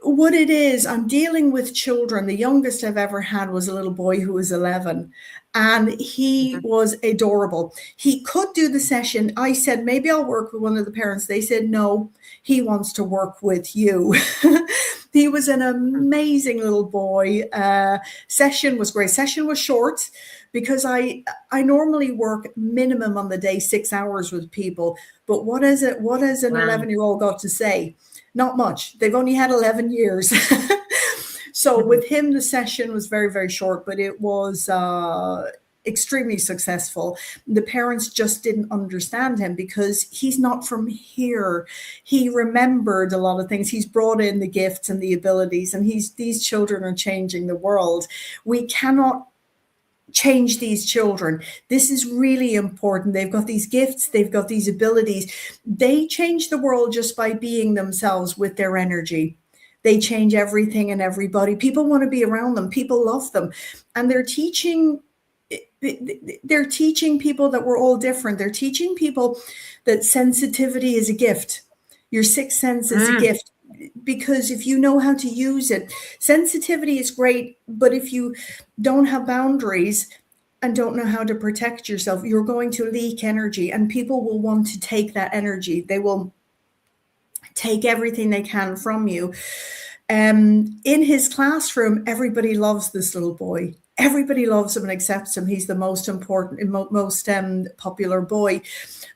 C: what it is, I'm dealing with children. The youngest I've ever had was a little boy who was 11, and he was adorable. He could do the session. I said, maybe I'll work with one of the parents. They said, no, he wants to work with you. He was an amazing little boy. Session was great. Session was short because I normally work minimum on the day 6 hours with people. But what has an 11-year-old got to say? Not much. They've only had 11 years. So with him, the session was very, very short, but it was extremely successful. The parents just didn't understand him because he's not from here. He remembered a lot of things. He's brought in the gifts and the abilities, and these children are changing the world. We cannot change these children. This is really important. They've got these gifts, they've got these abilities. They change the world just by being themselves with their energy. They change everything and everybody. People want to be around them. People love them. And they're teaching people that we're all different. They're teaching people that sensitivity is a gift. Your sixth sense is a gift. Because if you know how to use it, sensitivity is great, but if you don't have boundaries and don't know how to protect yourself, you're going to leak energy, and people will want to take that energy. They will take everything they can from you. In his classroom, everybody loves this little boy. Everybody loves him and accepts him. He's the most important, most popular boy.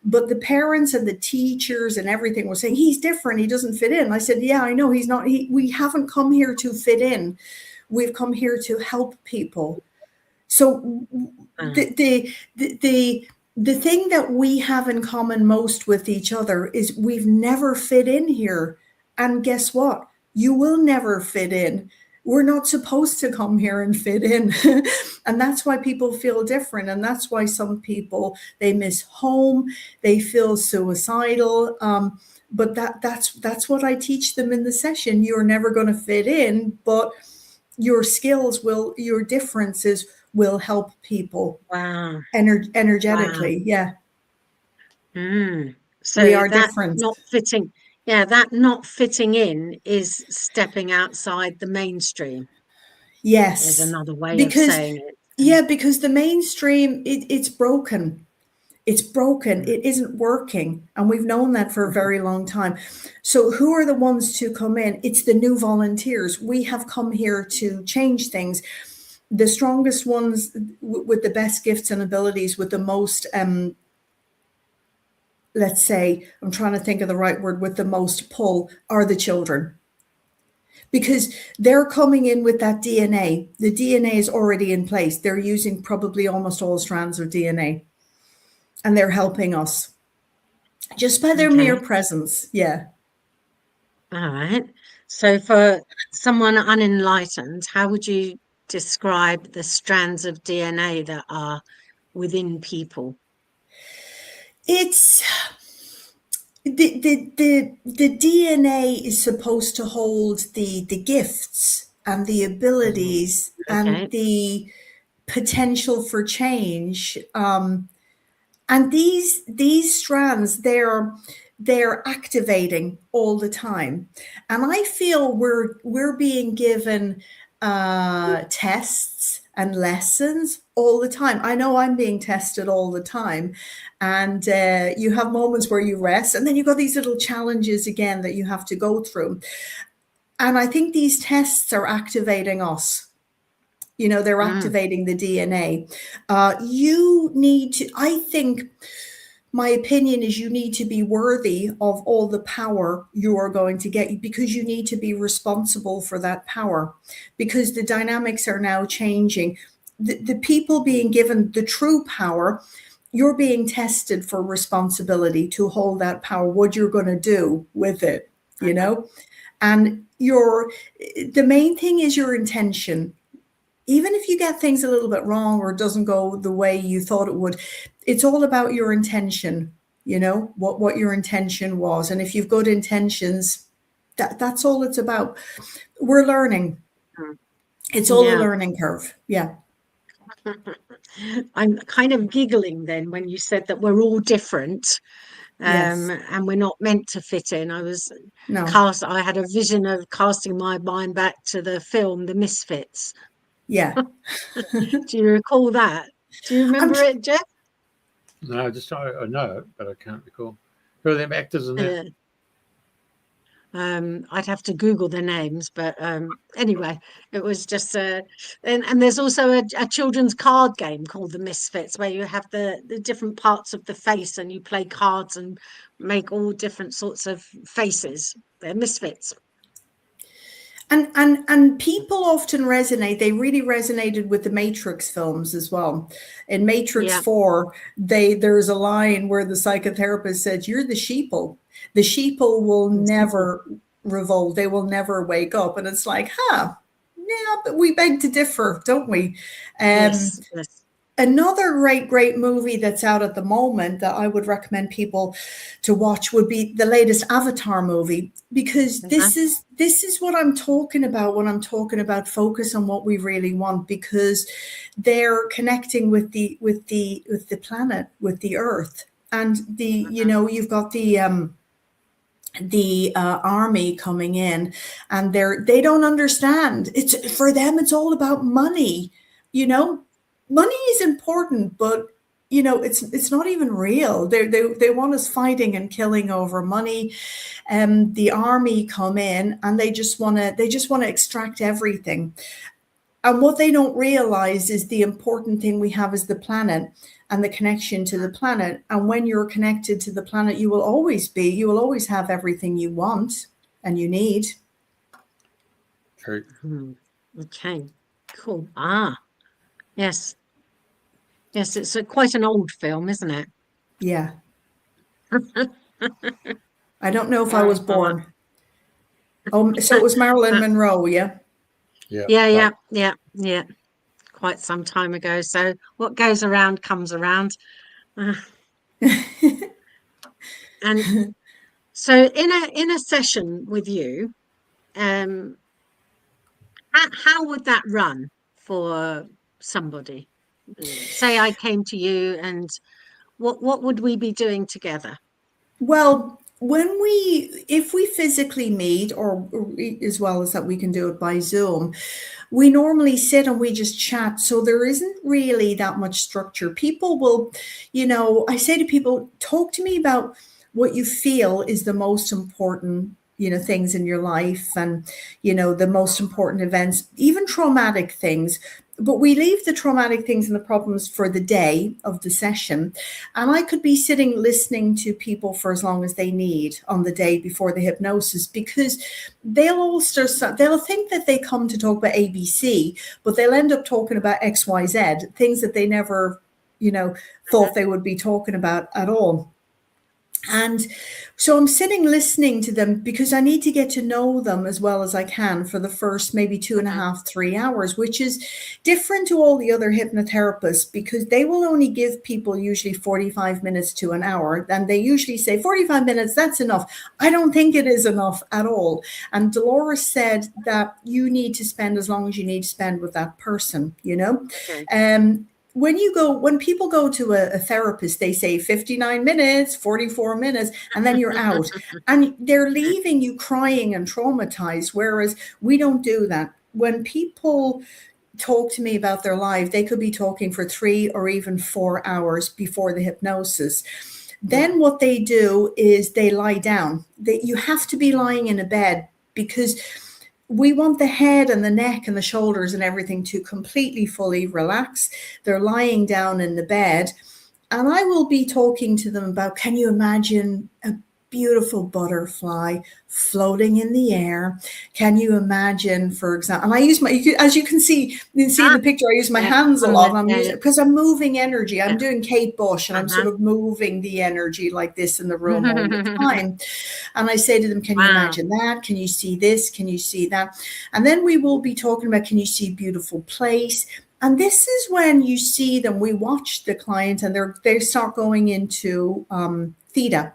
C: But the parents and the teachers and everything were saying, he's different. He doesn't fit in. I said, yeah, I know he's not. We haven't come here to fit in. We've come here to help people. So the thing that we have in common most with each other is we've never fit in here. And guess what? You will never fit in. We're not supposed to come here and fit in. And that's why people feel different. And that's why some people, they miss home, they feel suicidal. But that's what I teach them in the session. You're never going to fit in, but your skills your differences will help people.
B: Wow.
C: Energetically.
B: Wow.
C: Yeah.
B: So
C: we are
B: that
C: different.
B: Not fitting. Yeah, that not fitting in is stepping outside the mainstream.
C: Yes.
B: Is another way of saying it.
C: Yeah, because the mainstream, it's broken. It's broken. It isn't working. And we've known that for a very long time. So who are the ones to come in? It's the new volunteers. We have come here to change things. The strongest ones with the best gifts and abilities, with the most, let's say, I'm trying to think of the right word, with the most pull, are the children. Because they're coming in with that DNA. The DNA is already in place. They're using probably almost all strands of DNA. And they're helping us just by their mere presence. Yeah.
B: All right. So for someone unenlightened, how would you describe the strands of DNA that are within people?
C: It's the DNA is supposed to hold the gifts and the abilities and the potential for change. And these strands, they're activating all the time. And I feel we're being given tests and lessons all the time. I know I'm being tested all the time. And you have moments where you rest, and then you've got these little challenges again that you have to go through. And I think these tests are activating us. You know, they're activating the DNA. You need to, I think, my opinion is you need to be worthy of all the power you are going to get, because you need to be responsible for that power, because the dynamics are now changing. The people being given the true power, you're being tested for responsibility to hold that power, what you're going to do with it, you know? And the main thing is your intention. Even if you get things a little bit wrong or it doesn't go the way you thought it would, it's all about your intention, you know, what your intention was. And if you've good intentions, that's all it's about. We're learning. It's all a learning curve. Yeah.
B: I'm kind of giggling then when you said that we're all different.
C: Yes.
B: and we're not meant to fit in.
C: No.
B: I had a vision of casting my mind back to the film The Misfits.
C: Yeah.
B: Do you recall that? Do you
C: I'm
B: remember it, Jeff?
A: No, I know it, but I can't recall. Who are them actors in that?
B: Yeah. I'd have to Google the names, but anyway, it was just and there's also a children's card game called The Misfits, where you have the different parts of the face and you play cards and make all different sorts of faces. They're misfits.
C: And people often resonate. They really resonated with the Matrix films as well. In Matrix
B: Yeah.
C: 4, there's a line where the psychotherapist said, "You're the sheeple. The sheeple will never revolt. They will never wake up." And it's like, yeah, but we beg to differ, don't we?
B: Yes.
C: Another great movie that's out at the moment that I would recommend people to watch would be the latest Avatar movie, because this is what I'm talking about when I'm talking about focus on what we really want, because they're connecting with the planet, with the earth, and you've got the army coming in, and they don't understand. It's for them, it's all about money. Money is important, but it's not even real. They want us fighting and killing over money. The army come in and they just want to extract everything. And what they don't realize is the important thing we have is the planet and the connection to the planet. And when you're connected to the planet, you will always have everything you want and you need.
A: True.
B: Okay, cool. Yes. Yes, it's quite an old film, isn't it?
C: Yeah. I don't know if I was born. Oh, so it was Marilyn Monroe, yeah?
B: Yeah. Quite some time ago. So what goes around comes around. And so in a session with you, how would that run for somebody? Say I came to you, and what would we be doing together?
C: Well, if we physically meet, or as well as that we can do it by Zoom, we normally sit and we just chat. So there isn't really that much structure. People will, I say to people, talk to me about what you feel is the most important, things in your life, and, the most important events, even traumatic things. But we leave the traumatic things and the problems for the day of the session. And I could be sitting listening to people for as long as they need on the day before the hypnosis, because they'll think that they come to talk about ABC, but they'll end up talking about XYZ, things that they never, thought they would be talking about at all. And so I'm sitting listening to them because I need to get to know them as well as I can for the first maybe 2.5, 3 hours, which is different to all the other hypnotherapists, because they will only give people usually 45 minutes to an hour. And they usually say 45 minutes, that's enough. I don't think it is enough at all. And Dolores said that you need to spend as long as you need to spend with that person,
B: Okay.
C: When people go to a therapist, they say 59 minutes, 44 minutes, and then you're out. And they're leaving you crying and traumatized, whereas we don't do that. When people talk to me about their life, they could be talking for 3 or even 4 hours before the hypnosis. Then what they do is they lie down. You have to be lying in a bed, because we want the head and the neck and the shoulders and everything to completely, fully relax. They're lying down in the bed, and I will be talking to them about, can you imagine a beautiful butterfly floating in the air? Can you imagine, for example, and I use as you can see in the picture, I use my hands a lot. Because I'm moving energy. I'm doing Kate Bush, and I'm sort of moving the energy like this in the room all the time. And I say to them, can you imagine that? Can you see this? Can you see that? And then we will be talking about, can you see a beautiful place? And this is when you see them, we watch the client, and they start going into theta.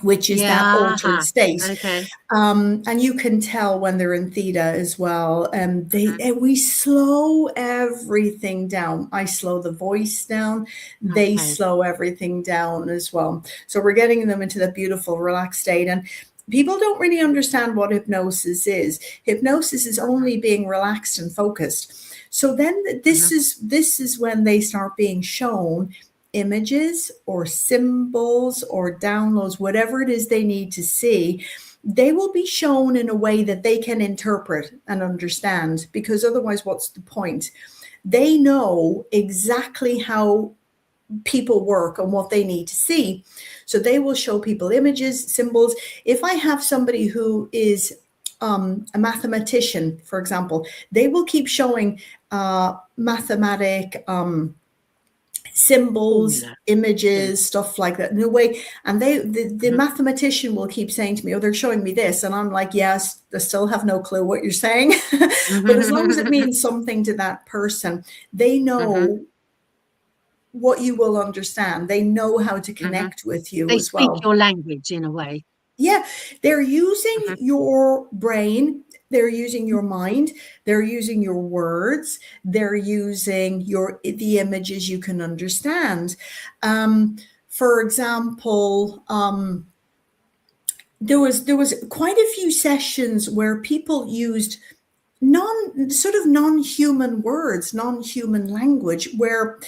C: which is that
B: Yeah.
C: altered state.
B: Okay.
C: And you can tell when they're in theta as well. We slow everything down. I slow the voice down. They
B: Okay.
C: slow everything down as well. So we're getting them into that beautiful relaxed state. And people don't really understand what hypnosis is. Hypnosis is only being relaxed and focused. So then this is when they start being shown images or symbols or downloads, whatever it is they need to see. They will be shown in a way that they can interpret and understand, because otherwise, what's the point? They know exactly how people work and what they need to see. So they will show people images, symbols. If I have somebody who is a mathematician, for example, they will keep showing mathematic symbols, images, stuff like that in a way. And the mathematician will keep saying to me, oh, they're showing me this. And I'm like, yes, I still have no clue what you're saying. But as long as it means something to that person, they know what you will understand. They know how to connect with you
B: They
C: as well.
B: speak your language in a way.
C: Yeah, they're using your brain, they're using your mind, they're using your words, they're using the images you can understand. For example, there was quite a few sessions where people used non-human words, non-human language, where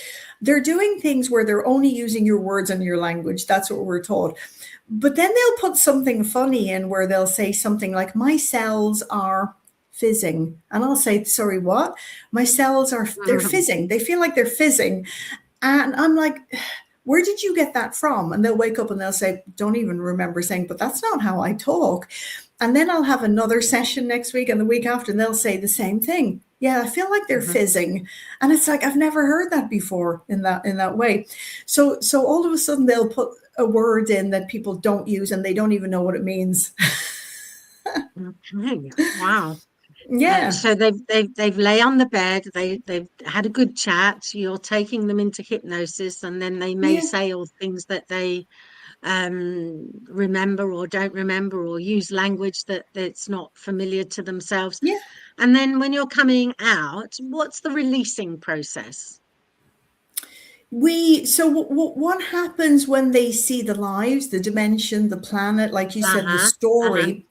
C: they're doing things where they're only using your words and your language. That's what we're taught. But then they'll put something funny in where they'll say something like, my cells are fizzing. And I'll say, sorry, what? My cells are, they're fizzing. They feel like they're fizzing. And I'm like, where did you get that from? And they'll wake up and they'll say, don't even remember saying, but that's not how I talk. And then I'll have another session next week and the week after, and they'll say the same thing. Yeah, I feel like they're fizzing. And it's like, I've never heard that before in that way. So all of a sudden they'll put a word in that people don't use and they don't even know what it means.
B: Okay. Wow.
C: Yeah.
B: So they've lay on the bed, they've had a good chat, you're taking them into hypnosis, and then they may say all things that they remember or don't remember, or use language that's not familiar to themselves.
C: Yeah.
B: And then when you're coming out, what's the releasing process?
C: What happens when they see the lives, the dimension, the planet, like you said, the story,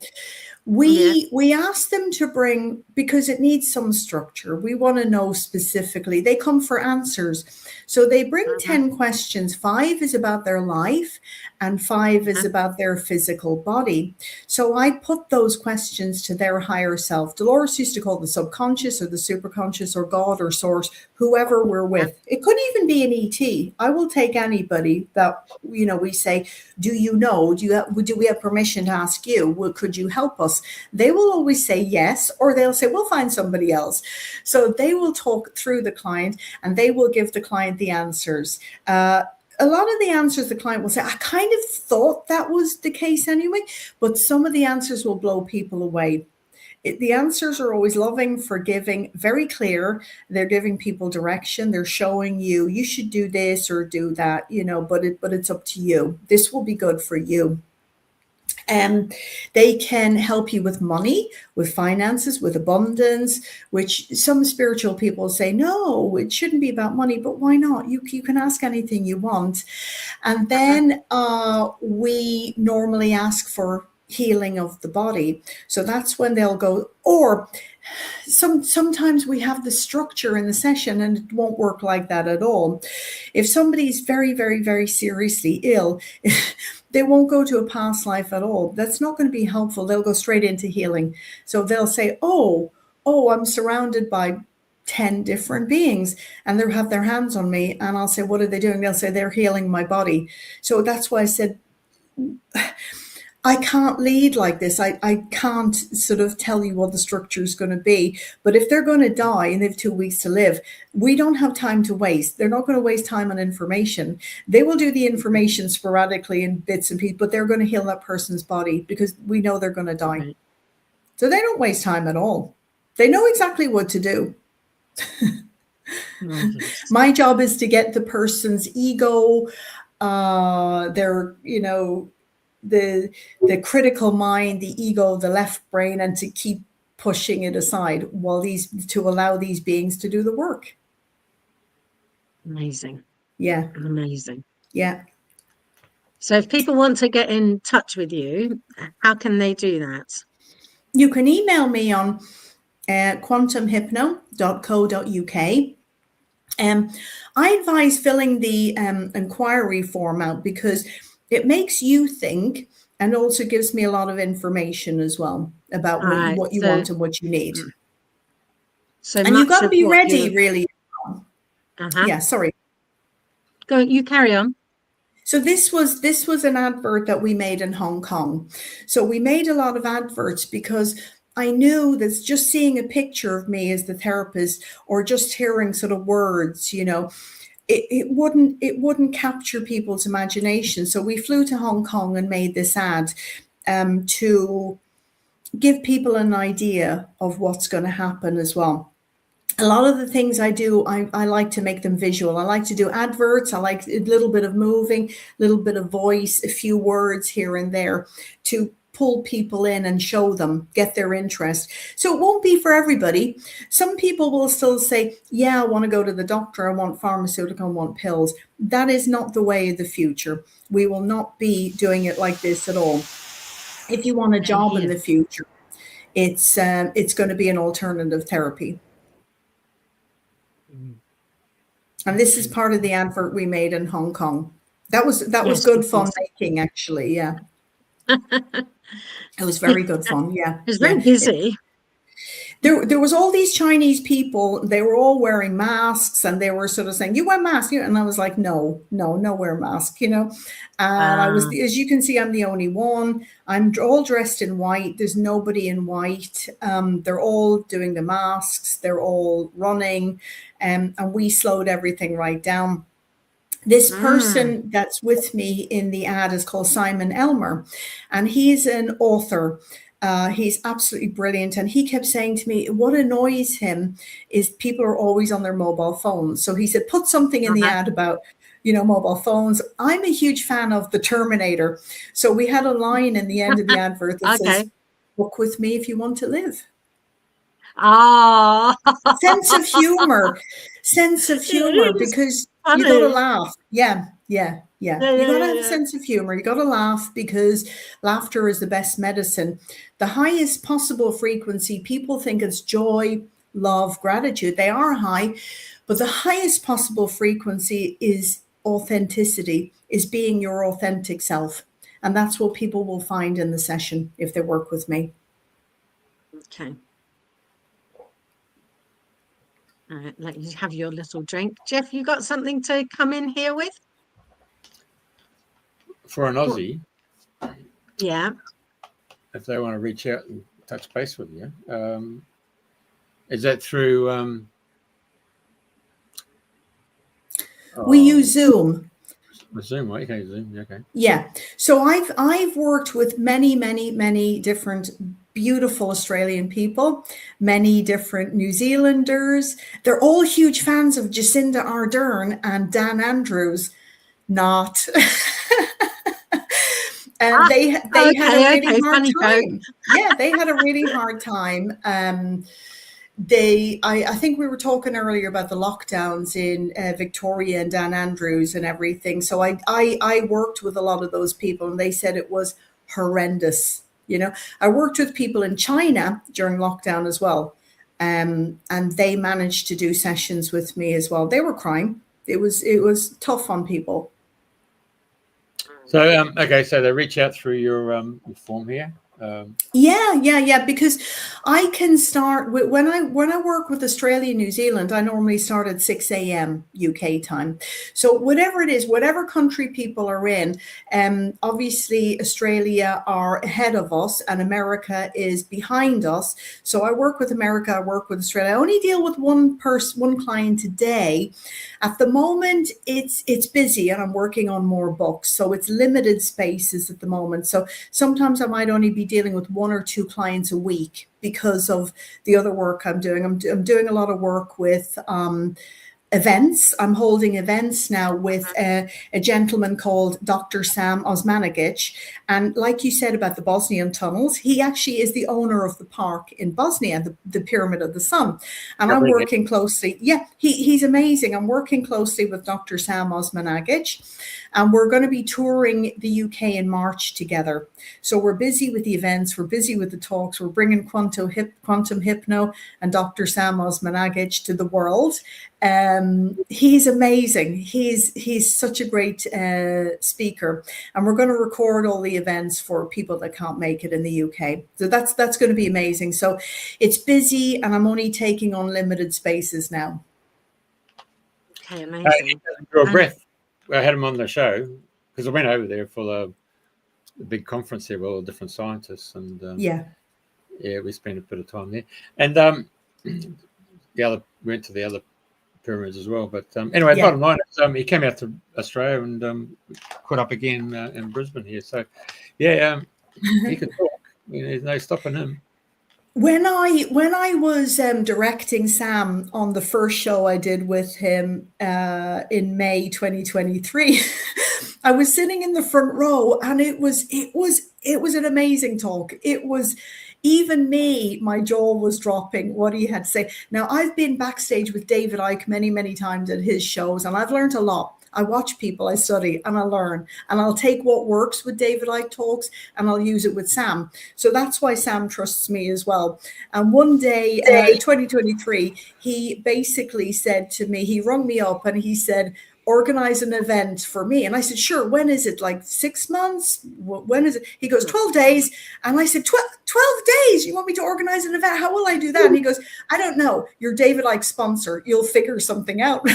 C: we ask them to bring, because it needs some structure. We want to know specifically. They come for answers. So they bring 10 questions. 5 is about their life and 5 is about their physical body. So I put those questions to their higher self. Dolores used to call the subconscious or the superconscious or God or source, whoever we're with. It could even be an ET. I will take anybody that, we say, do you know, do we have permission to ask you? Well, could you help us? They will always say yes, or they'll say, we'll find somebody else. So they will talk through the client and they will give the client the answers. A lot of the answers the client will say, I kind of thought that was the case anyway, but some of the answers will blow people away. The answers are always loving, forgiving, very clear. They're giving people direction. They're showing you should do this or do that, but it's up to you. This will be good for you. They can help you with money, with finances, with abundance, which some spiritual people say, no, it shouldn't be about money, but why not? You can ask anything you want. And then we normally ask for healing of the body. So that's when they'll go, or sometimes we have the structure in the session and it won't work like that at all. If somebody's very, very, very seriously ill, they won't go to a past life at all. That's not going to be helpful. They'll go straight into healing. So they'll say, oh, I'm surrounded by 10 different beings and they have their hands on me. And I'll say, what are they doing? They'll say, they're healing my body. So that's why I said, I can't lead like this. I can't sort of tell you what the structure is going to be. But if they're going to die and they have 2 weeks to live, we don't have time to waste. They're not going to waste time on information. They will do the information sporadically in bits and pieces, but they're going to heal that person's body because we know they're going to die. Right. So they don't waste time at all. They know exactly what to do. My job is to get the person's ego, the critical mind, the ego, the left brain, and to keep pushing it aside to allow these beings to do the work.
B: Amazing.
C: Yeah.
B: Amazing.
C: Yeah.
B: So if people want to get in touch with you, how can they do that?
C: You can email me on quantumhypno.co.uk. I advise filling the inquiry form out because it makes you think and also gives me a lot of information as well about what you want and what you need.
B: So
C: and you've got to be ready,
B: you...
C: really. Yeah, sorry.
B: Go, you carry on.
C: So this was an advert that we made in Hong Kong. So we made a lot of adverts because I knew that just seeing a picture of me as the therapist or just hearing sort of words, you know, it wouldn't capture people's imagination. So we flew to Hong Kong and made this ad to give people an idea of what's going to happen as well. A lot of the things I do, I like to make them visual. I like to do adverts. I like a little bit of moving, a little bit of voice, a few words here and there to pull people in and show them, get their interest. So it won't be for everybody. Some people will still say, yeah, I want to go to the doctor. I want pharmaceutical, I want pills. That is not the way of the future. We will not be doing it like this at all. If you want a job in the future, it's going to be an alternative therapy. And this is part of the advert we made in Hong Kong. That was good fun making, actually. Yeah. It was very good fun. Yeah.
B: It was very busy.
C: There was all these Chinese people. They were all wearing masks and they were sort of saying, you wear masks. And I was like, no wear mask, you know. And I was, as you can see, I'm the only one. I'm all dressed in white. There's nobody in white. They're all doing the masks. They're all running. And we slowed everything right down. This person that's with me in the ad is called Simon Elmer, and he's an author. He's absolutely brilliant. And he kept saying to me, what annoys him is people are always on their mobile phones. So he said, put something in the ad about, you know, mobile phones. I'm a huge fan of The Terminator. So we had a line in the end of the advert that says, book with me if you want to live. Sense of humor because you got to laugh. Yeah. You got to have a sense of humor. You got to laugh because laughter is the best medicine. The highest possible frequency, people think it's joy, love, gratitude. They are high, but the highest possible frequency is authenticity, is being your authentic self. And that's what people will find in the session if they work with me.
B: Okay. All right, let you have your little drink. Jeff, you got something to come in here with?
A: For an Aussie,
B: yeah,
A: if they want to reach out and touch base with you, is that through?
C: We use Zoom.
A: Zoom, right? Okay, Zoom. Okay.
C: Yeah. So I've worked with many different beautiful Australian people, many different New Zealanders. They're all huge fans of Jacinda Ardern and Dan Andrews. Not. And they had a really hard time. Yeah, they had a really hard time. I think we were talking earlier about the lockdowns in Victoria and Dan Andrews and everything. So I worked with a lot of those people and they said it was horrendous. You know, I worked with people in China during lockdown as well. And they managed to do sessions with me as well. They were crying. It was tough on people.
A: So, okay, so they reach out through your form here.
C: Yeah, because I can start with, when I work with Australia, New Zealand, I normally start at 6 a.m. UK time. So whatever it is, whatever country people are in, obviously Australia are ahead of us and America is behind us. So I work with America, I work with Australia. I only deal with one client today. At the moment, it's busy and I'm working on more books. So it's limited spaces at the moment. So sometimes I might only be dealing with 1 or 2 clients a week because of the other work I'm doing. I'm doing a lot of work with events. I'm holding events now with a gentleman called Dr. Sam Osmanagic. And like you said about the Bosnian tunnels, he actually is the owner of the park in Bosnia, the Pyramid of the Sun. And I'm working closely. Yeah, he's amazing. I'm working closely with Dr. Sam Osmanagic. And we're going to be touring the UK in March together. So we're busy with the events. We're busy with the talks. We're bringing Quantum Hypno and Dr. Sam Osmanagic to the world. He's amazing. He's such a great speaker, and we're going to record all the events for people that can't make it in the UK. So that's going to be amazing. So it's busy, and I'm only taking on limited spaces now.
B: Okay, amazing.
A: Your breath. I had him on the show because I went over there for the big conference there with all the different scientists, and we spent a bit of time there, and went to the other pyramids as well. But anyway, bottom line is he came out to Australia and caught up again in Brisbane here. So he could talk. There's no stopping him.
C: When I was directing Sam on the first show I did with him in May 2023, I was sitting in the front row, and it was an amazing talk. It was. Even me, my jaw was dropping what he had to say. Now, I've been backstage with David Icke many, many times at his shows, and I've learned a lot. I watch people, I study, and I learn. And I'll take what works with David Icke talks, and I'll use it with Sam. So that's why Sam trusts me as well. And one day, 2023, he basically said to me, he rung me up, and he said, organize an event for me. And I said, sure. When is it? Like 6 months? When is it? He goes, 12 days. And I said, 12 days? You want me to organize an event? How will I do that? And he goes, I don't know. You're David Icke's sponsor. You'll figure something out.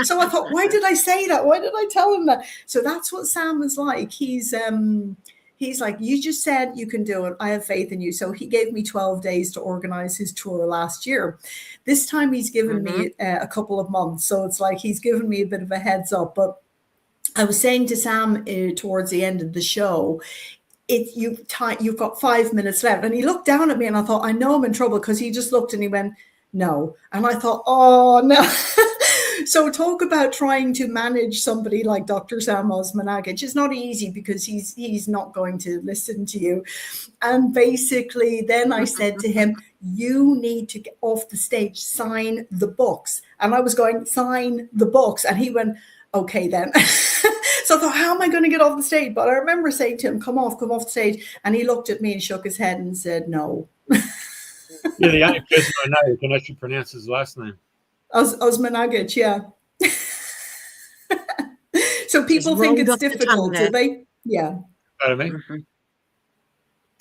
C: So I thought, why did I say that? Why did I tell him that? So that's what Sam is like. He's like, you just said you can do it. I have faith in you. So he gave me 12 days to organize his tour last year. This time he's given me a couple of months. So it's like he's given me a bit of a heads up. But I was saying to Sam towards the end of the show, you've got 5 minutes left. And he looked down at me, and I thought, I know I'm in trouble, because he just looked and he went, no. And I thought, oh, no. So talk about trying to manage somebody like Dr. Sam Osmanagic. It's not easy, because he's not going to listen to you. And basically then I said to him, you need to get off the stage, sign the books. And I was going, sign the books. And he went, okay then. So I thought, how am I going to get off the stage? But I remember saying to him, come off the stage. And he looked at me and shook his head and said, no.
A: You're the only person I know who can actually pronounce his last name.
C: Osmanagic, yeah. So people think it's difficult, do they? Yeah.
A: Pardon me? Mm-hmm.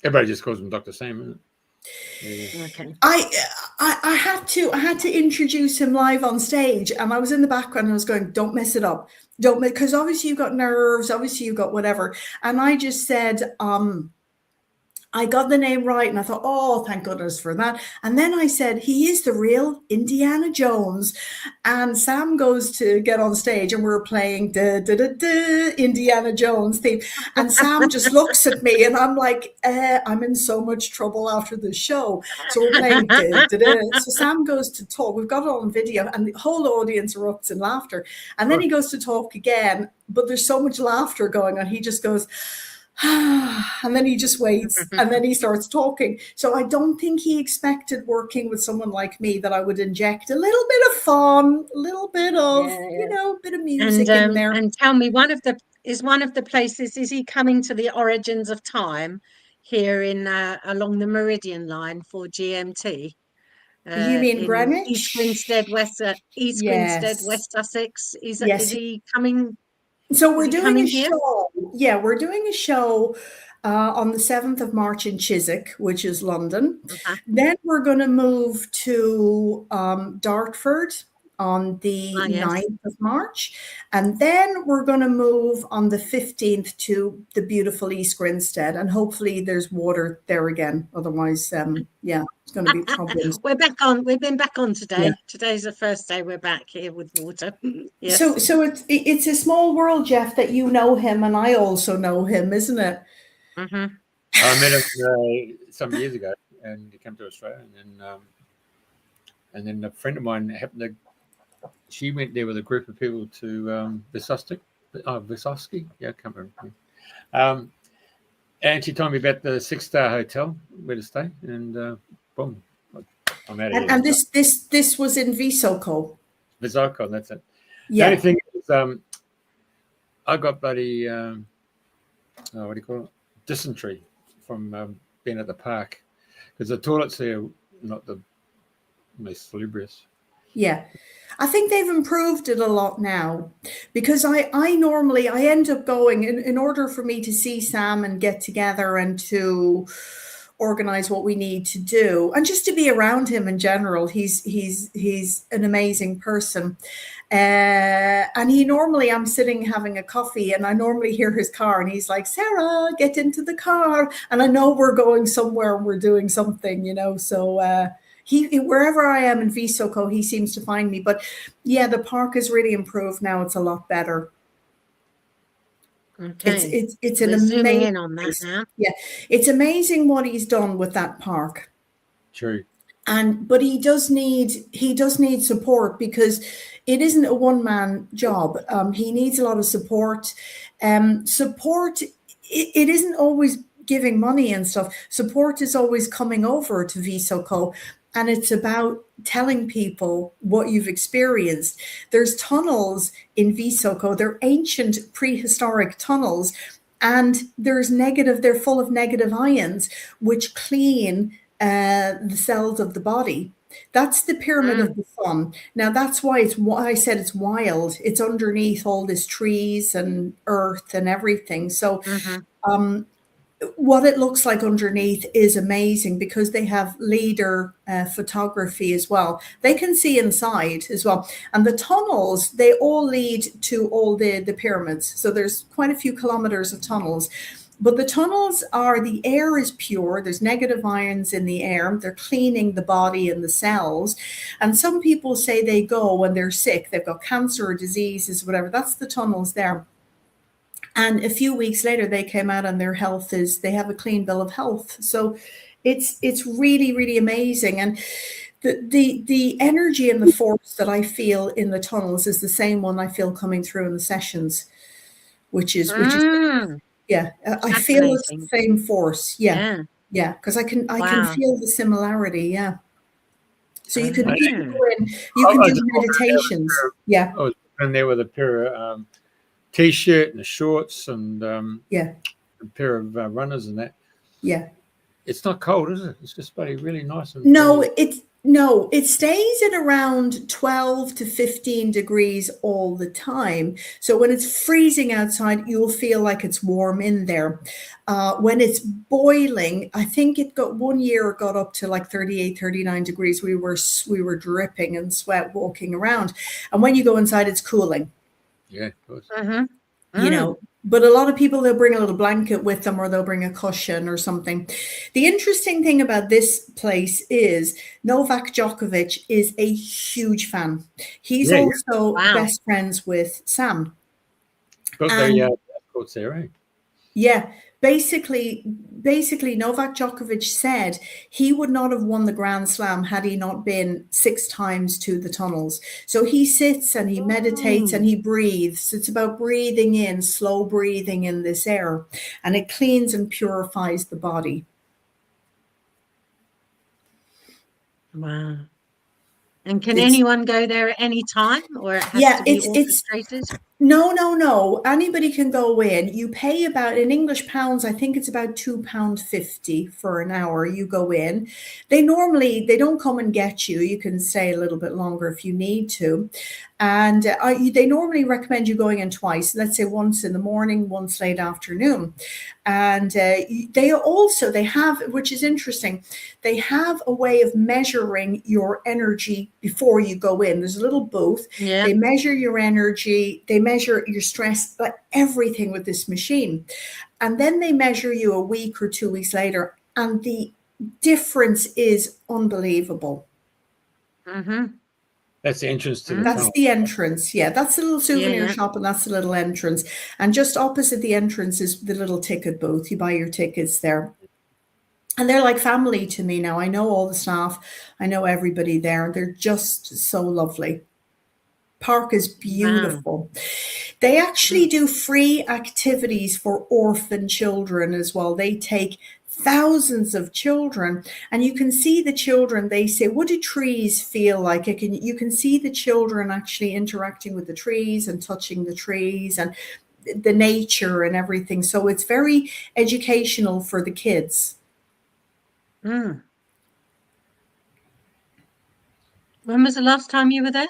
A: Everybody just calls him Dr. Sam, isn't it?
B: Yeah. Okay.
C: I had to introduce him live on stage, and I was in the background and I was going, don't mess it up. Because obviously you've got nerves, obviously you've got whatever. And I just said, I got the name right, and I thought, oh, thank goodness for that. And then I said, he is the real Indiana Jones. And Sam goes to get on stage, and we're playing Indiana Jones theme. And Sam just looks at me, and I'm like, I'm in so much trouble after the show. So we're playing So Sam goes to talk. We've got it on video, and the whole audience erupts in laughter. And then he goes to talk again, but there's so much laughter going on. He just goes, and then he just waits, and then he starts talking. So I don't think he expected, working with someone like me, that I would inject a little bit of fun, a little bit of, bit of music in there.
B: And tell me, one of the places, is he coming to the Origins of Time here in along the Meridian line for GMT?
C: You mean Greenwich?
B: East Grinstead, West Sussex. Is he coming?
C: So we're doing a show. Yeah, we're doing a show on the 7th of March in Chiswick, which is London. Then we're going to move to Dartford on the 9th of March. And then we're going to move on the 15th to the beautiful East Grinstead. And hopefully there's water there again. Otherwise, it's going to be problems.
B: We're back on. We've been back on today. Yeah. Today's the first day we're back here with water. Yes.
C: So it's a small world, Jeff, that you know him and I also know him, isn't it?
B: Mm-hmm.
A: I met him some years ago, and he came to Australia, and then a friend of mine happened to she went there with a group of people to Visosky. Yeah, I can't remember. And she told me about the 6-star hotel where to stay, and boom, I'm out of here.
C: And this was in Visoko.
A: Visoko, that's it. The
C: Yeah.
A: only thing is, I got bloody what do you call it? Dysentery from being at the park, because the toilets there are not the most salubrious.
C: Yeah, I think they've improved it a lot now, because I normally I end up going in order for me to see Sam and get together and to organize what we need to do and just to be around him in general. He's an amazing person. And he normally, I'm sitting having a coffee and I normally hear his car and he's like, Sarah, get into the car. And I know we're going somewhere and we're doing something, you know, so he wherever I am in Visoko, he seems to find me. But yeah, the park has really improved now. It's a lot better.
B: Okay.
C: It's
B: We're
C: an
B: zooming
C: amazing
B: in on that
C: place.
B: now.
C: Yeah, it's amazing what he's done with that park.
A: True.
C: But he does need support, because it isn't a one-man job. He needs a lot of support. Support, it isn't always giving money and stuff. Support is always coming over to Visoko, and it's about telling people what you've experienced. There's tunnels in Visoko. They're ancient prehistoric tunnels, and they're full of negative ions, which clean the cells of the body. That's the pyramid of the sun. Now that's why I said it's wild. It's underneath all this trees and earth and everything. So what it looks like underneath is amazing, because they have leader photography as well. They can see inside as well. And the tunnels, they all lead to all the pyramids. So there's quite a few kilometers of tunnels. But the tunnels the air is pure. There's negative ions in the air. They're cleaning the body and the cells. And some people say they go when they're sick. They've got cancer or diseases, whatever. That's the tunnels there. And a few weeks later, they came out and their health they have a clean bill of health. So it's really, really amazing. And the energy and the force that I feel in the tunnels is the same one I feel coming through in the sessions, which is yeah, I feel it's the same force. Yeah, because I can feel the similarity. Yeah. So you can go in, you can do meditations. Yeah.
A: I was in there with a pair of t-shirt and the shorts and a pair of runners and that.
C: Yeah.
A: It's not cold, is it? It's just really nice. And
C: it stays at around 12 to 15 degrees all the time. So when it's freezing outside, you'll feel like it's warm in there. When it's boiling, I think one year it got up to like 38, 39 degrees. We were dripping in sweat walking around. And when you go inside, it's cooling.
A: Yeah, of course.
C: You know, but a lot of people, they'll bring a little blanket with them, or they'll bring a cushion or something. The interesting thing about this place is Novak Djokovic is a huge fan. He's also best friends with Sam.
A: But they called Sarah.
C: Yeah. Basically, Novak Djokovic said he would not have won the Grand Slam had he not been 6 times to the tunnels. So he sits and he meditates and he breathes. It's about breathing in, slow breathing in this air, and it cleans and purifies the body.
B: Wow. And can anyone go there at any time, or it has to be orchestrated?
C: No. Anybody can go in. You pay about, in English pounds, I think it's about £2.50 for an hour. You go in. They don't come and get you. You can stay a little bit longer if you need to. And they normally recommend you going in twice, let's say once in the morning, once late afternoon. And they have, which is interesting, they have a way of measuring your energy before you go in. There's a little booth. Yeah. They measure your energy. They measure your stress, but everything with this machine. And then they measure you a week or 2 weeks later. And the difference is unbelievable.
B: Mm-hmm.
A: That's the entrance to the
C: That's the entrance. Yeah, that's the little souvenir shop, and that's the little entrance. And just opposite the entrance is the little ticket booth. You buy your tickets there. And they're like family to me now. I know all the staff. I know everybody there. They're just so lovely. Park is
B: Wow.
C: beautiful. They actually do free activities for orphan children as well. They take thousands of children, and you can see the children. They say, what do trees feel like? You can see the children actually interacting with the trees and touching the trees and the nature and everything. So it's very educational for the kids.
B: Mm. When was the last time you were there?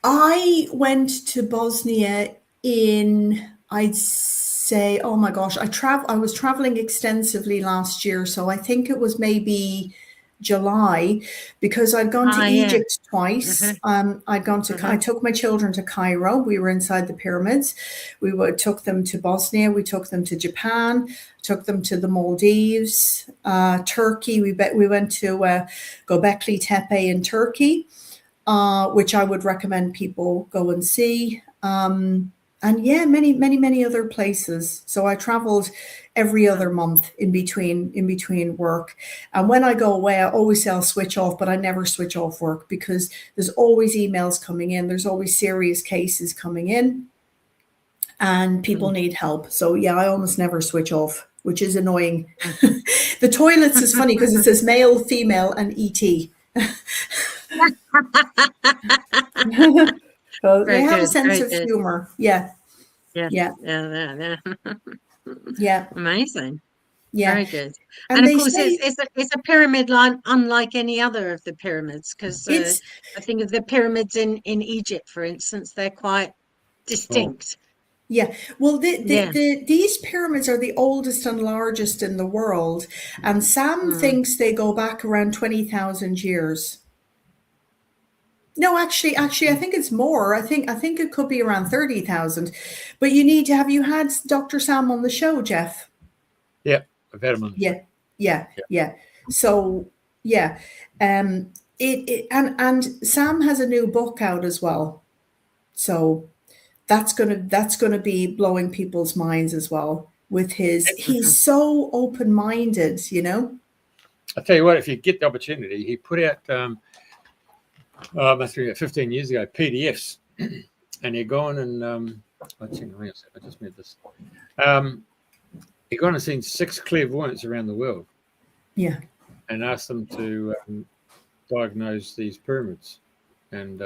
C: I went to Bosnia in, I'd say, oh my gosh, I was traveling extensively last year, so I think it was maybe July, because I'd gone to
B: Yeah.
C: Egypt twice. I took my children to Cairo. We were inside the pyramids. Took them to Bosnia. We took them to Japan. Took them to the Maldives, Turkey. We went to Göbekli Tepe in Turkey, which I would recommend people go and see. And yeah, many other places. So I traveled every other month in between work. And when I go away, I always say I'll switch off, but I never switch off work, because there's always emails coming in. There's always serious cases coming in, and people need help. So yeah, I almost never switch off, which is annoying. The toilets is funny because it says male, female, and ET. So they have a sense of humor. Yeah.
B: Amazing.
C: Yeah.
B: Very good. And of course, it's a pyramid line unlike any other of the pyramids, because I think of the pyramids in Egypt, for instance, they're quite distinct.
C: Yeah, well, these pyramids are the oldest and largest in the world, and Sam thinks they go back around 20,000 years. No, actually, I think it's more. I think it could be around 30,000. But have you had Dr. Sam on the show, Jeff?
A: Yeah, I've had him on the show.
C: Yeah. So yeah, and Sam has a new book out as well. So that's gonna be blowing people's minds as well with he's so open-minded, you know.
A: I'll tell you what, if you get the opportunity, he put out must be 15 years ago, PDFs, and you go on and I just made this. You go on and seen 6 clairvoyants around the world.
C: Yeah.
A: And asked them to diagnose these pyramids, and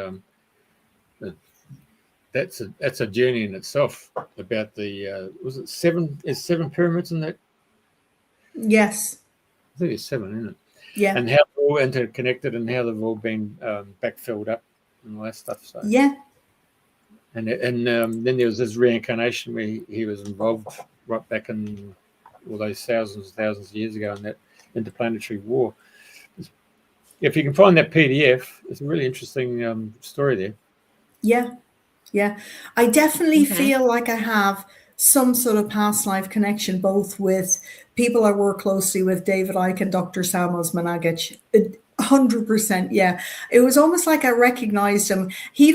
A: that's a journey in itself. About the was it 7? Is 7 pyramids in that?
C: Yes.
A: I think it's 7, isn't it?
C: Yeah.
A: And how they're all interconnected and how they've all been backfilled up and all that stuff. So
C: yeah.
A: And then there was this reincarnation where he was involved right back in all those thousands of years ago in that interplanetary war. If you can find that PDF, it's a really interesting story there.
C: Yeah. I definitely feel like I have some sort of past life connection, both with people I work closely with, David Icke and Dr. Sam Osmanagic. 100%. Yeah. It was almost like I recognized him. He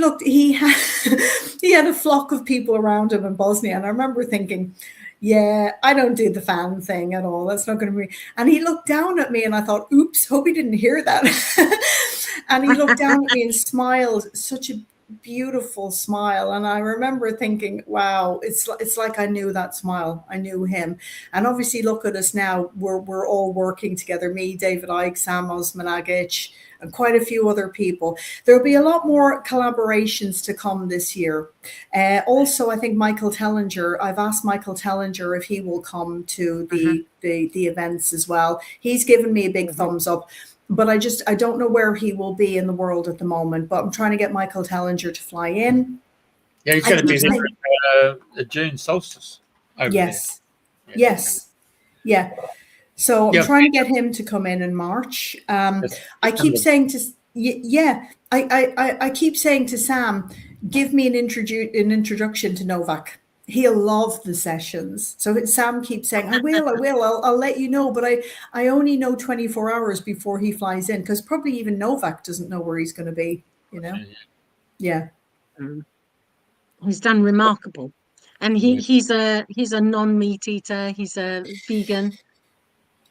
C: had a flock of people around him in Bosnia. And I remember thinking, yeah, I don't do the fan thing at all. That's not going to be. And he looked down at me and I thought, oops, hope he didn't hear that. And he looked down at me and smiled, such a beautiful smile. And I remember thinking, wow, it's like I knew that smile. I knew him. And obviously look at us now. We're all working together. Me, David Icke, Sam Osmanagic, and quite a few other people. There'll be a lot more collaborations to come this year. Also, I think Michael Tellinger, I've asked Michael Tellinger if he will come to the events as well. He's given me a big thumbs up. But I don't know where he will be in the world at the moment. But I'm trying to get Michael Tellinger to fly in.
A: Yeah, he's going to be there for June solstice.
C: Yes. Yeah. So I'm trying to get him to come in March. I keep saying to I keep saying to Sam, give me an introduction to Novak. He'll love the sessions. So Sam keeps saying, I will, I'll let you know. But I only know 24 hours before he flies in, because probably even Novak doesn't know where he's going to be, you know? Yeah.
B: He's done remarkable. And he's a non-meat eater. He's a vegan.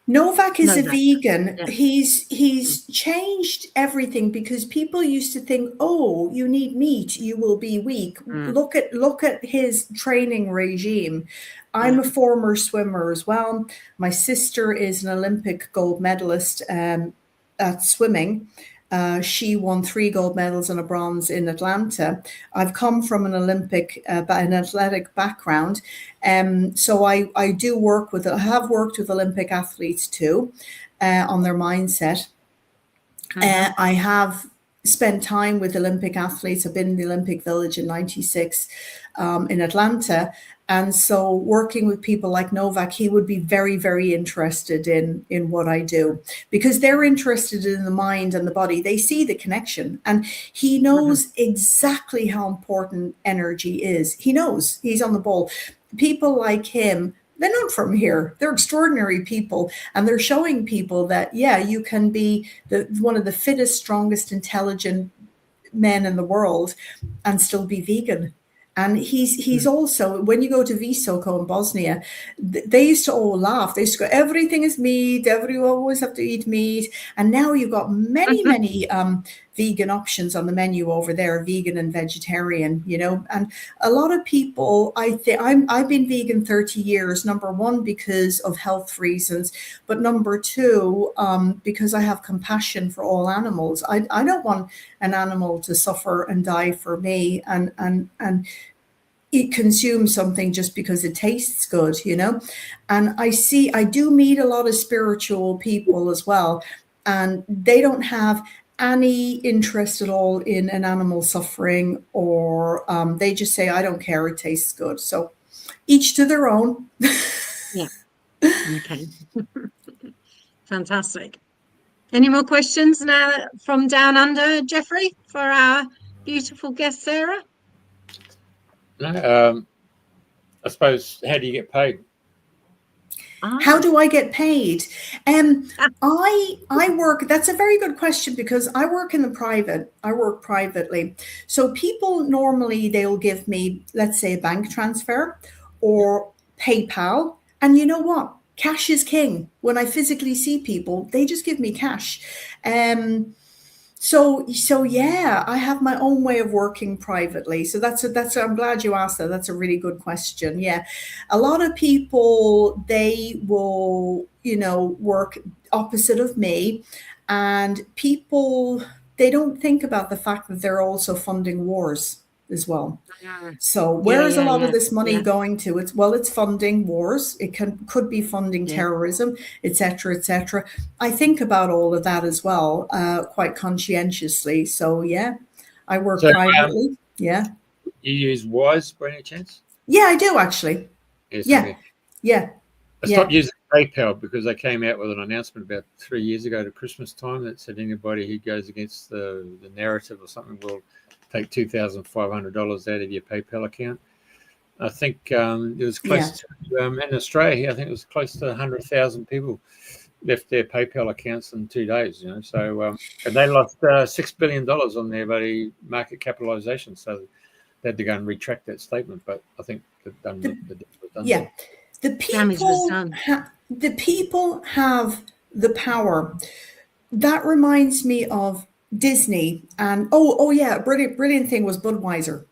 C: Novak is a
B: Novak.
C: vegan.
B: Yeah.
C: He's changed everything, because people used to think, oh, you need meat, you will be weak. Look at his training regime. I'm a former swimmer as well. My sister is an Olympic gold medalist at swimming. She won 3 gold medals and a bronze in Atlanta. I've come from an an athletic background. So I do work with, I have worked with Olympic athletes too, on their mindset. I have spent time with Olympic athletes. I've been in the Olympic Village in '96 in Atlanta. And so working with people like Novak, he would be very, very interested in what I do, because they're interested in the mind and the body. They see the connection, and he knows exactly how important energy is. He knows, he's on the ball. People like him, they're not from here. They're extraordinary people. And they're showing people that, yeah, you can be one of the fittest, strongest, intelligent men in the world and still be vegan. And he's also, when you go to Visoko in Bosnia, they used to all laugh. They used to go, everything is meat, everyone always have to eat meat. And now you've got many, many vegan options on the menu over there, vegan and vegetarian, you know. And a lot of people, I've been vegan 30 years, number one, because of health reasons, but number two, because I have compassion for all animals. I don't want an animal to suffer and die for me and it consumes something just because it tastes good, you know. And I do meet a lot of spiritual people as well, and they don't have any interest at all in an animal suffering, or they just say, I don't care, it tastes good. So each to their own.
B: Yeah. Okay. Fantastic. Any more questions now from down under, Jeffrey, for our beautiful guest, Sarah?
A: No, I suppose, how do you get paid?
C: How do I get paid? I work, that's a very good question, because I work in the private. I work privately. So people normally, they'll give me, let's say, a bank transfer or PayPal. And you know what? Cash is king. When I physically see people, they just give me cash. So yeah, I have my own way of working privately. So I'm glad you asked that. That's a really good question. Yeah. A lot of people, they will, you know, work opposite of me, and people, they don't think about the fact that they're also funding wars as well. So where is a lot of this money going to? It's funding wars. It could be funding terrorism, etc., etc. I think about all of that as well, quite conscientiously. So yeah, I work privately. Yeah.
A: You use Wise by any chance?
C: Yeah, I do actually.
A: Yes,
C: Yeah.
A: I stopped using PayPal because they came out with an announcement about 3 years ago to Christmas time that said anybody who goes against the narrative or something will take $2,500 out of your PayPal account. I think it was close to, in Australia, I think it was close to 100,000 people left their PayPal accounts in 2 days, you know. So, and they lost $6 billion on their bloody market capitalization. So they had to go and retract that statement. But I think they've done the done.
C: Yeah. The people have the power. That reminds me of Disney, and oh yeah, brilliant thing was Budweiser,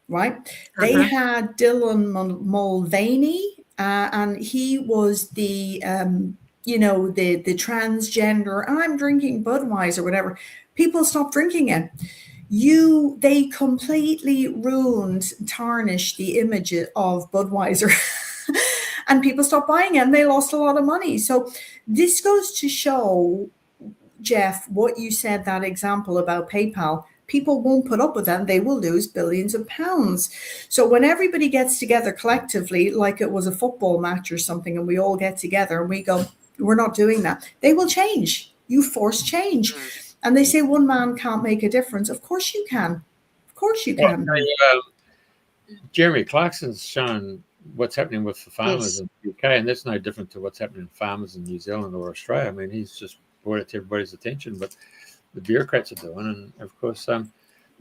C: right? They had Dylan Mulvaney, and he was the the transgender. I'm drinking Budweiser, whatever. People stopped drinking it. They completely ruined, tarnished the image of Budweiser. And people stopped buying it, and they lost a lot of money. So this goes to show, Jeff, what you said, that example about PayPal. People won't put up with that. They will lose billions of pounds. So when everybody gets together collectively, like it was a football match or something, and we all get together and we go, we're not doing that, they will change. You force change. And they say one man can't make a difference. Of course you can. Of course you can.
A: Well, Jeremy Clarkson's shown what's happening with the farmers in the UK, and that's no different to what's happening to farmers in New Zealand or Australia. I mean, he's just brought it to everybody's attention, but the bureaucrats are doing, and of course,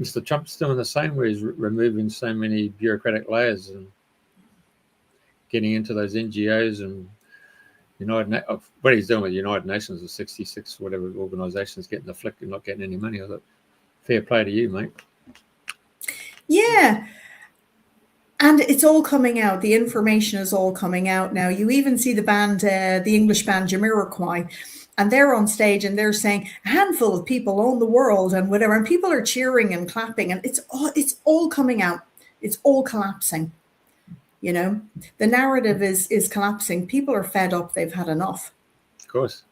A: Mr. Trump's doing the same, where he's removing so many bureaucratic layers and getting into those NGOs and what he's doing with United Nations, the 66 whatever organisations getting afflicted, not getting any money. I thought, fair play to you, mate.
C: Yeah. And it's all coming out. The information is all coming out now. You even see the band, the English band Jamiroquai, and they're on stage and they're saying a handful of people own the world and whatever, and people are cheering and clapping, and it's all coming out. It's all collapsing. You know, the narrative is collapsing. People are fed up. They've had enough.
A: Of course.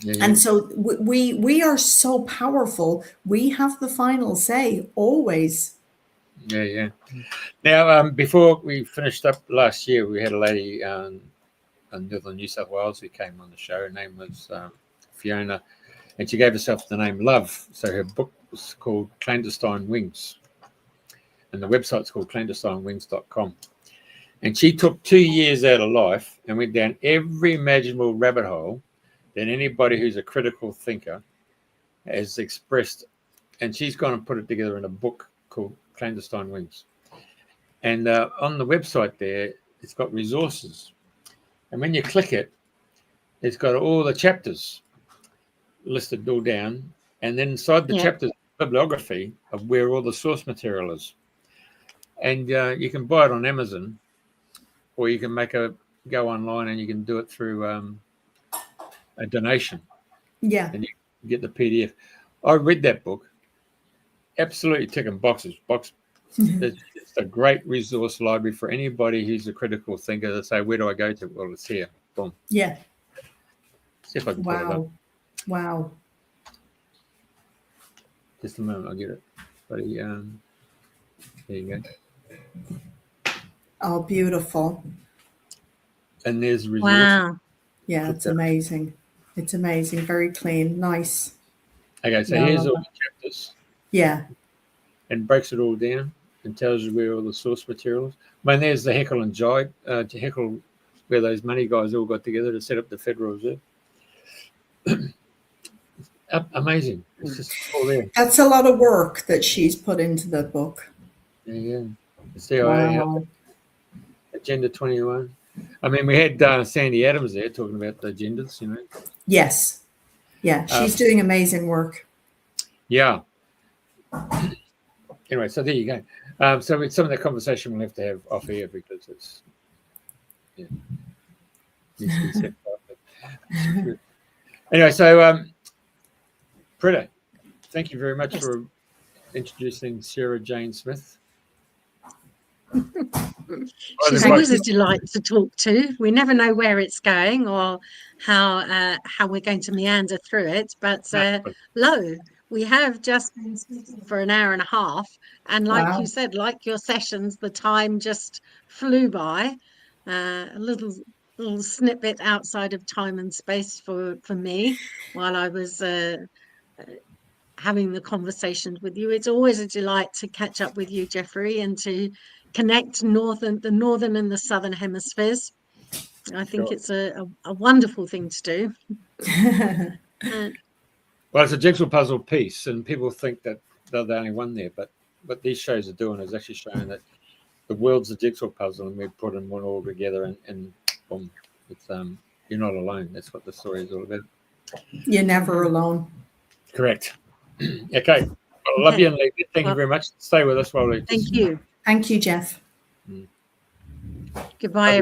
A: Yeah.
C: And so we are so powerful. We have the final say always.
A: Yeah. Now, before we finished up last year, we had a lady in Northern New South Wales who came on the show. Her name was Fiona, and she gave herself the name Love. So her book was called Clandestine Wings, and the website's called clandestinewings.com. And she took 2 years out of life and went down every imaginable rabbit hole that anybody who's a critical thinker has expressed. And she's gone and put it together in a book called Clandestine Wings. And on the website there, it's got resources. And when you click it, it's got all the chapters listed all down. And then inside the chapters, bibliography of where all the source material is. And you can buy it on Amazon, or you can go online and you can do it through a donation.
C: Yeah.
A: And you can get the PDF. I read that book. Absolutely ticking boxes. It's a great resource library for anybody who's a critical thinker to say, where do I go to? Well, it's here. Boom.
C: Yeah.
A: See if I can pull it up.
C: Wow.
A: Just a moment, I'll get it. Buddy, there you go.
C: Oh, beautiful.
A: And there's resources.
B: Wow.
C: Yeah, it's amazing. It's amazing. Very clean. Nice.
A: Okay, so here's all the chapters.
C: Yeah.
A: And breaks it all down and tells you where all the source material is. I mean, there's the Heckle and Jibe, to Heckle, where those money guys all got together to set up the Federal Reserve. Amazing. It's just all there.
C: That's a lot of work that she's put into the book.
A: Yeah. CIA, Agenda 21. I mean, we had Sandy Adams there talking about the agendas, you know.
C: Yes. Yeah, she's doing amazing work.
A: Yeah. Anyway, so there you go. So with some of the conversation we'll have to have off here because it's anyway, so Priti, thank you very much for introducing Sarah Jane Smith.
B: She's always a delight to talk to. We never know where it's going or how we're going to meander through it. But we have just been speaking for an hour and a half, and like you said, like your sessions, the time just flew by. A little snippet outside of time and space for me while I was having the conversations with you. It's always a delight to catch up with you, Jeffrey, and to connect the northern and the southern hemispheres. I think it's a wonderful thing to do.
A: Well, it's a jigsaw puzzle piece, and people think that they're the only one there, but what these shows are doing is actually showing that the world's a jigsaw puzzle, and we're putting one all together, and boom, it's you're not alone. That's what the story is all about.
C: You're never alone.
A: Correct. Okay. Well, I love you and leave you. Thank you very much. Stay with us while we.
B: Thank you.
C: Thank you, Jeff.
B: Goodbye.